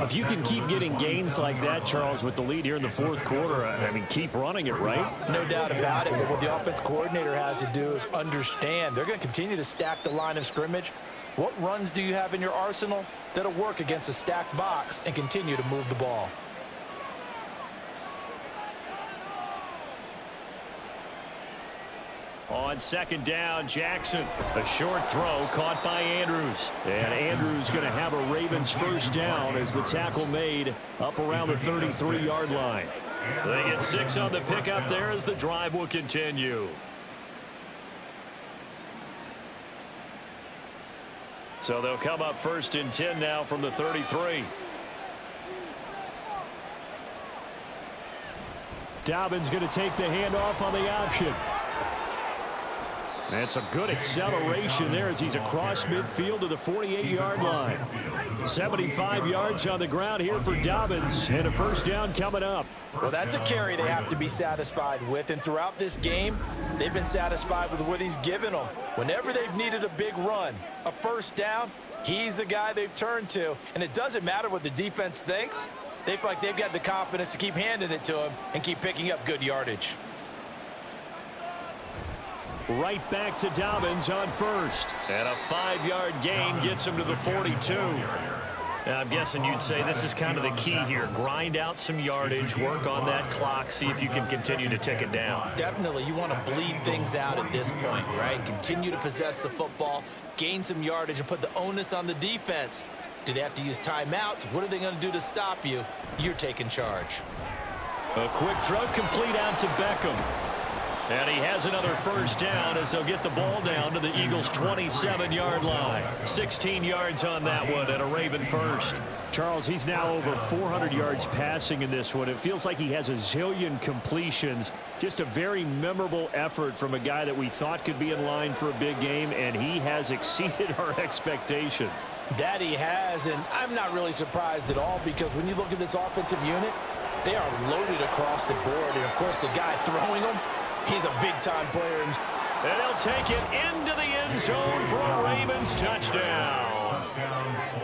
If you can keep getting gains like that, Charles, with the lead here in the 4th quarter, I mean, keep running it, right? No doubt about it. But what the offense coordinator has to do is understand they're going to continue to stack the line of scrimmage. What runs do you have in your arsenal that'll work against a stacked box and continue to move the ball? On 2nd down, Jackson. A short throw caught by Andrews. And Andrews going to have a Ravens 1st down as the tackle made up around the 33-yard line. They get 6 on the pickup there as the drive will continue. So they'll come up 1st and 10 now from the 33. Dobbins going to take the handoff on the option. And some good acceleration there as he's across midfield to the 48-yard line. 75 yards on the ground here for Dobbins, and a 1st down coming up. Well, that's a carry they have to be satisfied with, and throughout this game, they've been satisfied with what he's given them. Whenever they've needed a big run, a 1st down, he's the guy they've turned to, and it doesn't matter what the defense thinks. They feel like they've got the confidence to keep handing it to him and keep picking up good yardage. Right back to Dobbins on 1st. And a 5-yard gain gets him to the 42. I'm guessing you'd say this is kind of the key here. Grind out some yardage, work on that clock, see if you can continue to tick it down. Definitely, you want to bleed things out at this point, right? Continue to possess the football, gain some yardage, and put the onus on the defense. Do they have to use timeouts? What are they going to do to stop you? You're taking charge. A quick throw complete out to Beckham. And he has another first down as they'll get the ball down to the Eagles' 27-yard line. 16 yards on that one and a Raven first. Charles, he's now over 400 yards passing in this one. It feels like he has a zillion completions. Just a very memorable effort from a guy that we thought could be in line for a big game, and he has exceeded our expectations. That he has, and I'm not really surprised at all because when you look at this offensive unit, they are loaded across the board. And, of course, the guy throwing them, he's a big-time player. And they'll take it into the end zone for a Ravens touchdown.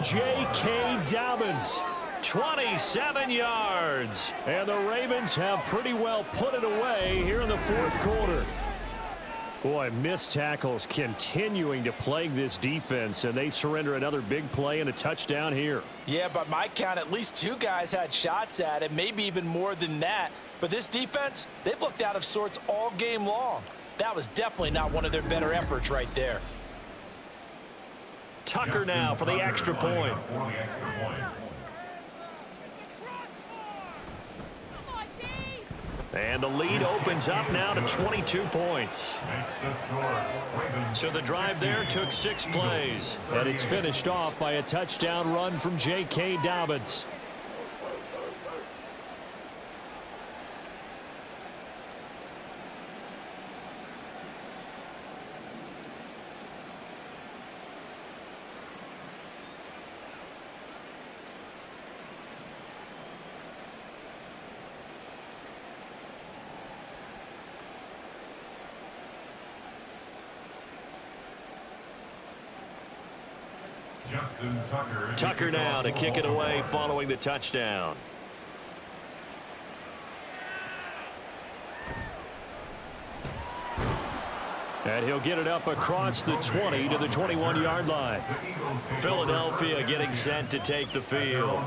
J.K. Dobbins, 27 yards. And the Ravens have pretty well put it away here in the fourth quarter. Boy, missed tackles continuing to plague this defense, and they surrender another big play and a touchdown here. Yeah, by my count, at least two guys had shots at it, maybe even more than that. But this defense, they've looked out of sorts all game long. That was definitely not one of their better efforts right there. Tucker now for the extra point. And the lead opens up now to 22 points. So the drive there took 6 plays. And it's finished off by a touchdown run from J.K. Dobbins. Tucker now to kick it away following the touchdown. And he'll get it up across the 20 to the 21-yard line. Philadelphia getting set to take the field.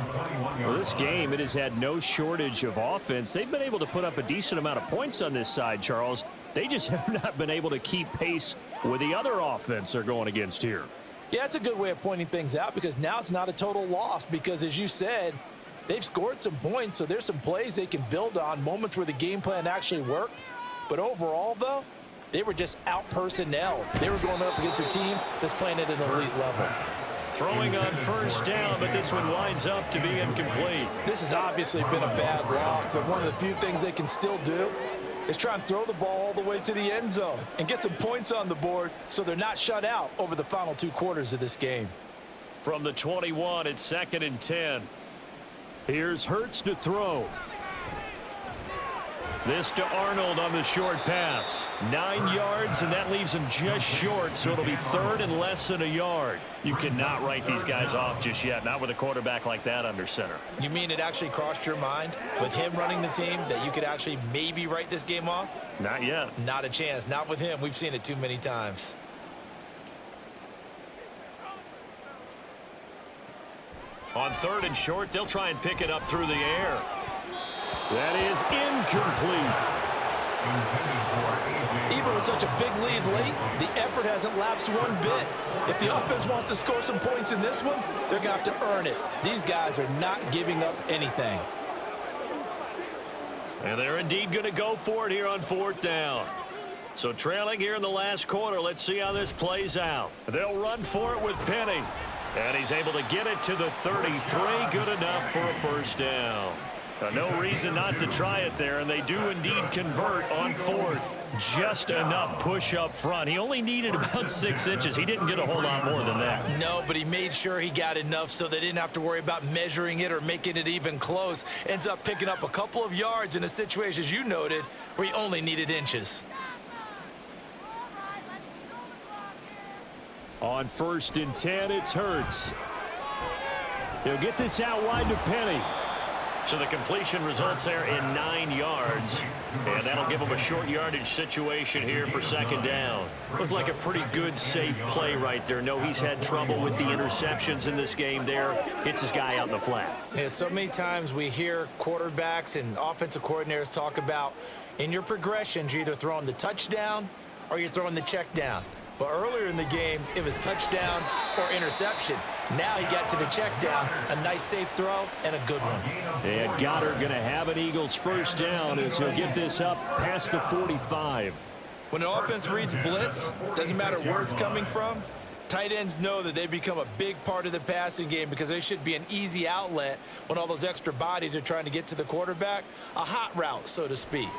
Well, this game, it has had no shortage of offense. They've been able to put up a decent amount of points on this side, Charles. They just have not been able to keep pace with the other offense they're going against here. Yeah, it's a good way of pointing things out because now it's not a total loss because, as you said, they've scored some points, so there's some plays they can build on, moments where the game plan actually worked. But overall, though, they were just out-personnel. They were going up against a team that's playing at an elite level. Throwing on first down, but this one winds up to be incomplete. This has obviously been a bad loss, but one of the few things they can still do is try and throw the ball all the way to the end zone and get some points on the board so they're not shut out over the final 2 quarters of this game. From the 21, it's 2nd and 10. Here's Hurts to throw. This to Arnold on the short pass. 9 yards, and that leaves him just short, so it'll be 3rd and less than a yard. You cannot write these guys off just yet, not with a quarterback like that under center. You mean it actually crossed your mind with him running the team that you could actually maybe write this game off? Not yet. Not a chance. Not with him. We've seen it too many times. On 3rd and short, they'll try and pick it up through the air. That is incomplete. Even with such a big lead late, the effort hasn't lapsed one bit. If the offense wants to score some points in this one, they're going to have to earn it. These guys are not giving up anything. And they're indeed going to go for it here on 4th down. So trailing here in the last quarter, let's see how this plays out. They'll run for it with Penny. And he's able to get it to the 33. Good enough for a first down. No reason not to try it there, and they do indeed convert on 4th. Just enough push up front. He only needed about 6 inches. He didn't get a whole lot more than that. No, but he made sure he got enough so they didn't have to worry about measuring it or making it even close. Ends up picking up a couple of yards in a situation, as you noted, where he only needed inches. On 1st and 10, it's Hurts. He'll get this out wide to Penny. So the completion results there in 9 yards. And that'll give them a short yardage situation here for second down. Looked like a pretty good, safe play right there. No, he's had trouble with the interceptions in this game there. Hits his guy out in the flat. Yeah, so many times we hear quarterbacks and offensive coordinators talk about in your progressions, you're either throwing the touchdown or you're throwing the check down. But earlier in the game, it was touchdown or interception. Now he got to the check down, a nice safe throw, and a good one. And Goddard going to have an Eagles first down as he'll get this up past the 45. When an offense reads blitz, doesn't matter where it's coming from, tight ends know that they become a big part of the passing game because they should be an easy outlet when all those extra bodies are trying to get to the quarterback. A hot route, so to speak.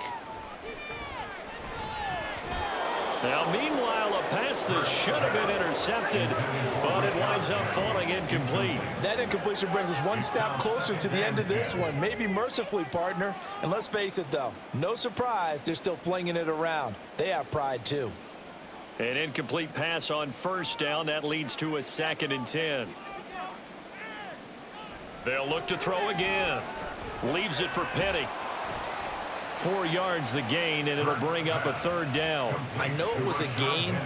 Now, meanwhile, a pass that should have been intercepted, but it winds up falling incomplete. That incompletion brings us one step closer to the end of this one. Maybe mercifully, partner. And let's face it, though, no surprise, they're still flinging it around. They have pride, too. An incomplete pass on first down. That leads to a 2nd and 10. They'll look to throw again. Leaves it for Petty. 4 yards the gain, and it'll bring up a 3rd down. I know it was a gain,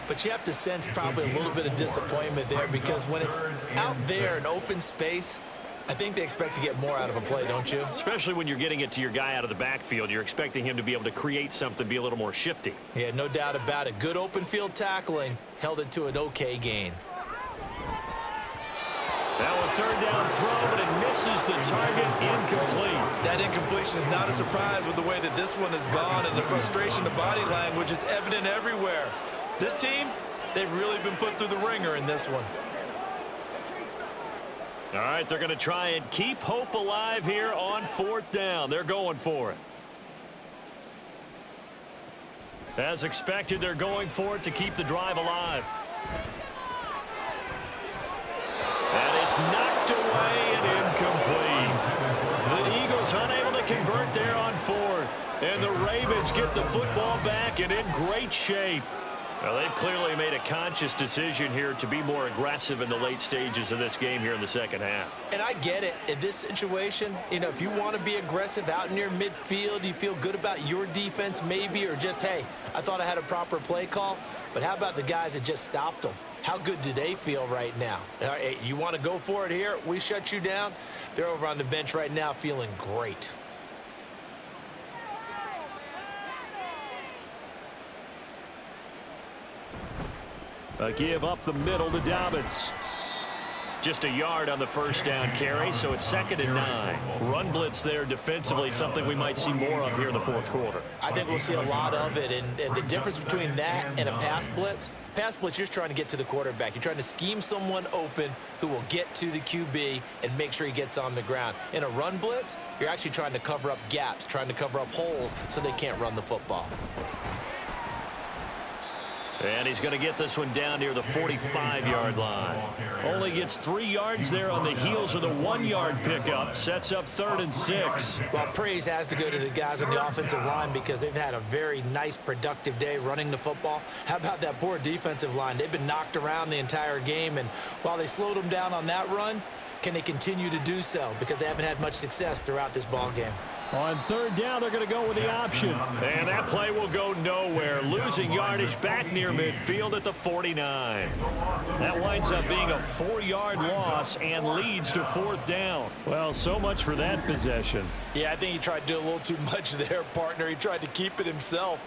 but you have to sense probably a little bit of disappointment there because when it's out there in open space, I think they expect to get more out of a play, don't you? Especially when you're getting it to your guy out of the backfield. You're expecting him to be able to create something, be a little more shifty. Yeah, no doubt about it. Good open field tackling held it to an okay gain. Now a 3rd down throw, but it misses the target. Incomplete. That incompletion is not a surprise with the way that this one has gone, and the frustration of body language is evident everywhere. This team, they've really been put through the ringer in this one. All right, they're going to try and keep hope alive here on 4th down. They're going for it. As expected, they're going for it to keep the drive alive. And it's knocked away and incomplete. The Eagles unable to convert there on 4th. And the Ravens get the football back and in great shape. Well, they've clearly made a conscious decision here to be more aggressive in the late stages of this game here in the second half. And I get it. In this situation, you know, if you want to be aggressive out near midfield, you feel good about your defense maybe, or just, hey, I thought I had a proper play call. But how about the guys that just stopped them? How good do they feel right now? Hey, you want to go for it here? We shut you down. They're over on the bench right now feeling great. A give up the middle to Dobbins. Just a yard on the first down carry, so it's 2nd and 9. Run blitz there defensively, something we might see more of here in the 4th quarter. I think we'll see a lot of it, and the difference between that and a pass blitz, you're just trying to get to the quarterback. You're trying to scheme someone open who will get to the QB and make sure he gets on the ground. In a run blitz, you're actually trying to cover up gaps, trying to cover up holes so they can't run the football. And he's going to get this one down near the 45-yard line. Only gets 3 yards there on the heels of the 1-yard pickup. Sets up 3rd and 6. Well, praise has to go to the guys on the offensive line because they've had a very nice, productive day running the football. How about that poor defensive line? They've been knocked around the entire game, and while they slowed them down on that run, can they continue to do so? Because they haven't had much success throughout this ball game. On 3rd down, they're going to go with the option. And that play will go nowhere. Losing yardage back near midfield at the 49. That winds up being a 4-yard loss and leads to 4th down. Well, so much for that possession. Yeah, I think he tried to do a little too much there, partner. He tried to keep it himself.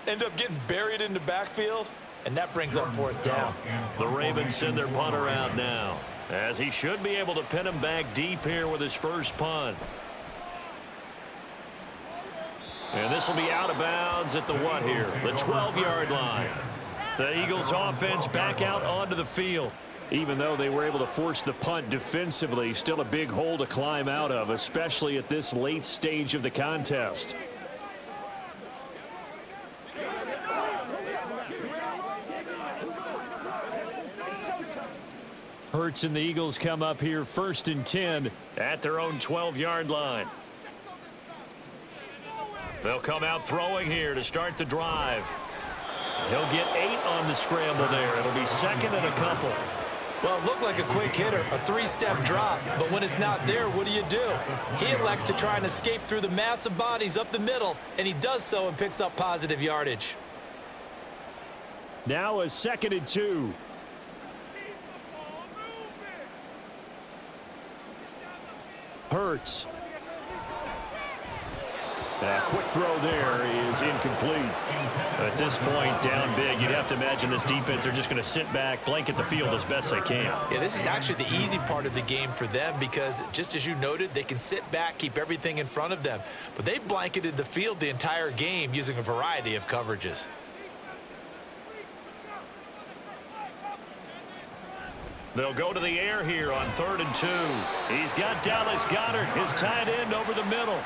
Ended up getting buried in the backfield, and that brings up 4th down. The Ravens send their punter out now, as he should be able to pin him back deep here with his first punt. And this will be out of bounds at the what here? The 12-yard line. The Eagles offense back out onto the field. Even though they were able to force the punt defensively, still a big hole to climb out of, especially at this late stage of the contest. Hurts and the Eagles come up here 1st and 10 at their own 12-yard line. They'll come out throwing here to start the drive. He'll get 8 on the scramble there. It'll be 2nd and a couple. Well, it looked like a quick hitter, a three-step drop, but when it's not there, what do? He elects to try and escape through the massive bodies up the middle, and he does so and picks up positive yardage. Now a 2nd and 2. Hurts. A quick throw there is incomplete. At this point, down big, you'd have to imagine this defense, they're just going to sit back, blanket the field as best they can. Yeah, this is actually the easy part of the game for them because, just as you noted, they can sit back, keep everything in front of them. But they've blanketed the field the entire game using a variety of coverages. They'll go to the air here on 3rd and 2. He's got Dallas Goedert, his tight end, over the middle.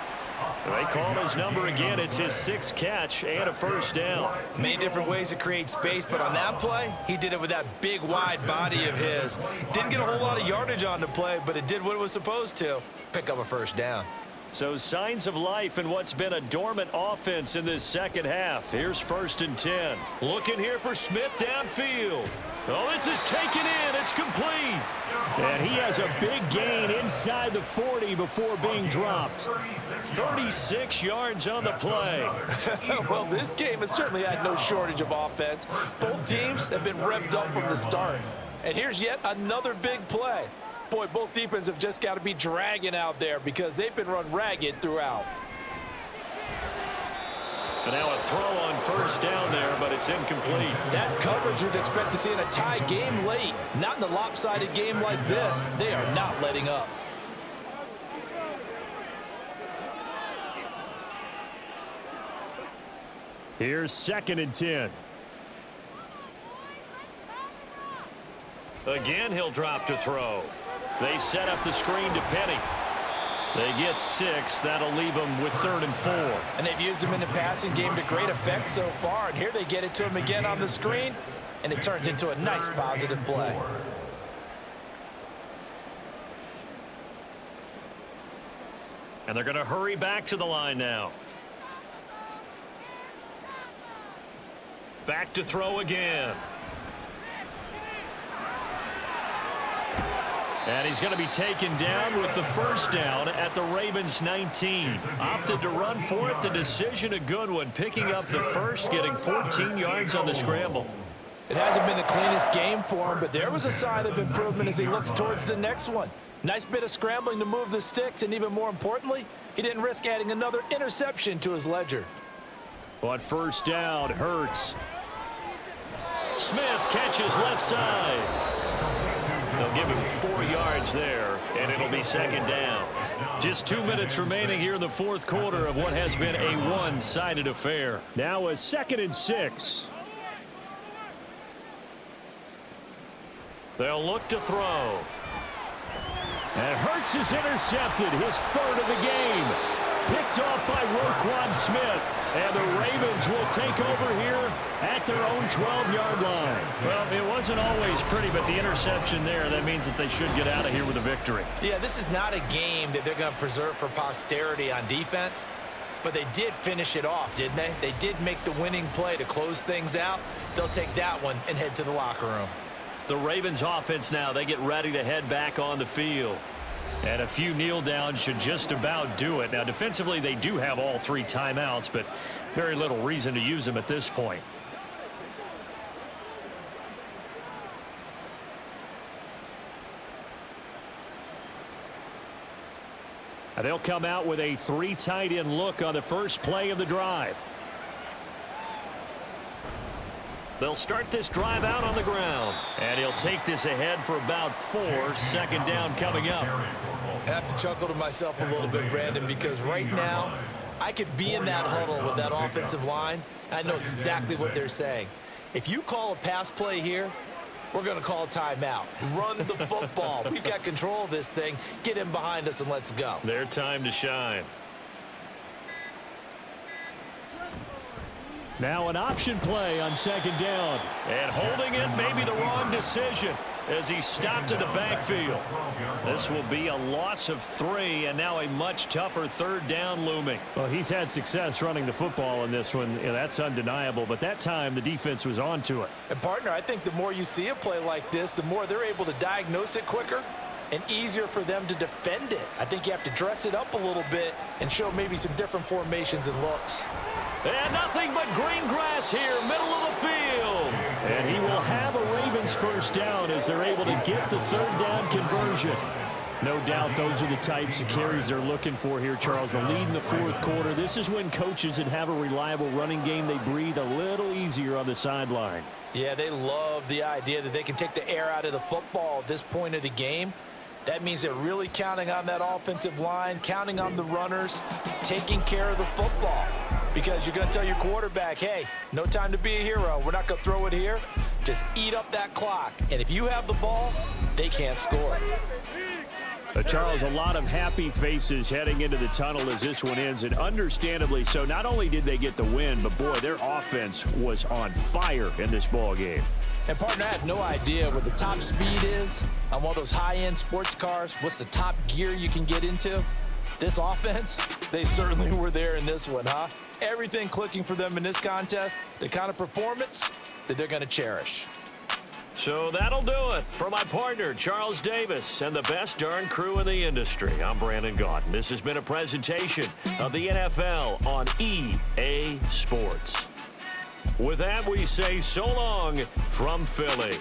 They call his number again. It's his 6th catch and a first down. Many different ways to create space, but on that play, he did it with that big, wide body of his. Didn't get a whole lot of yardage on the play, but it did what it was supposed to, pick up a first down. So signs of life in what's been a dormant offense in this second half. Here's 1st and 10. Looking here for Smith downfield. Oh, this is taken in. It's complete. And he has a big gain inside the 40 before being dropped. 36 yards on the play. Well, this game has certainly had no shortage of offense. Both teams have been revved up from the start. And here's yet another big play. Boy, both defenses have just got to be dragging out there because they've been run ragged throughout. And now a throw on first down there, but it's incomplete. That's coverage you'd expect to see in a tie game late. Not in a lopsided game like this. They are not letting up. Here's 2nd and 10. Again, he'll drop to throw. They set up the screen to Penny. They get 6. That'll leave them with 3rd and 4. And they've used him in the passing game to great effect so far. And here they get it to him again on the screen. And it turns into a nice positive play. And they're going to hurry back to the line now. Back to throw again. And he's going to be taken down with the first down at the Ravens 19. Opted to run for it. The decision a good one. Picking up the first, getting 14 yards on the scramble. It hasn't been the cleanest game for him, but there was a sign of improvement as he looks towards the next one. Nice bit of scrambling to move the sticks, and even more importantly, he didn't risk adding another interception to his ledger. On first down, Hurts. Smith catches left side. They'll give him 4 yards there, and it'll be 2nd down. Just 2 minutes remaining here in the 4th quarter of what has been a one-sided affair. Now a 2nd and 6. They'll look to throw. And Hurts is intercepted, his 3rd of the game. Picked off by Roquan Smith. And the Ravens will take over here at their own 12-yard line. Well, it wasn't always pretty, but the interception there, that means that they should get out of here with a victory. Yeah, this is not a game that they're going to preserve for posterity on defense, but they did finish it off, didn't they? They did make the winning play to close things out. They'll take that one and head to the locker room. The Ravens offense now, they get ready to head back on the field. And a few kneel downs should just about do it. Now, defensively, they do have all 3 timeouts, but very little reason to use them at this point. And they'll come out with a 3 tight end look on the first play of the drive. They'll start this drive out on the ground. And he'll take this ahead for about 4. 2nd down coming up. I have to chuckle to myself a little bit, Brandon, because right now I could be in that huddle with that offensive line. I know exactly what they're saying. If you call a pass play here, we're going to call a timeout. Run the football. We've got control of this thing. Get in behind us and let's go. Their time to shine. Now an option play on 2nd down. And holding it may be the wrong decision. as he stopped in the backfield. This will be a loss of 3, and now a much tougher third down looming. Well, he's had success running the football in this one. That's undeniable, but that time the defense was on to it. And, partner, I think the more you see a play like this, the more they're able to diagnose it quicker and easier for them to defend it. I think you have to dress it up a little bit and show maybe some different formations and looks. And nothing but green grass here, middle of the field. And he will have a Ravens first down as they're able to get the third down conversion. No doubt those are the types of carries they're looking for here, Charles. The lead in the fourth quarter. This is when coaches that have a reliable running game, they breathe a little easier on the sideline. Yeah, they love the idea that they can take the air out of the football at this point of the game. That means they're really counting on that offensive line, counting on the runners, taking care of the football. Because you're going to tell your quarterback, hey, no time to be a hero. We're not going to throw it here. Just eat up that clock. And if you have the ball, they can't score. Charles, a lot of happy faces heading into the tunnel as this one ends, and understandably so. Not only did they get the win, but, boy, their offense was on fire in this ball game. And, partner, I have no idea what the top speed is on one of those high-end sports cars. What's the top gear you can get into? This offense, they certainly were there in this one, huh? Everything clicking for them in this contest, the kind of performance that they're going to cherish. So that'll do it for my partner, Charles Davis, and the best darn crew in the industry. I'm Brandon Gaudin. This has been a presentation of the NFL on EA Sports. With that, we say so long from Philly.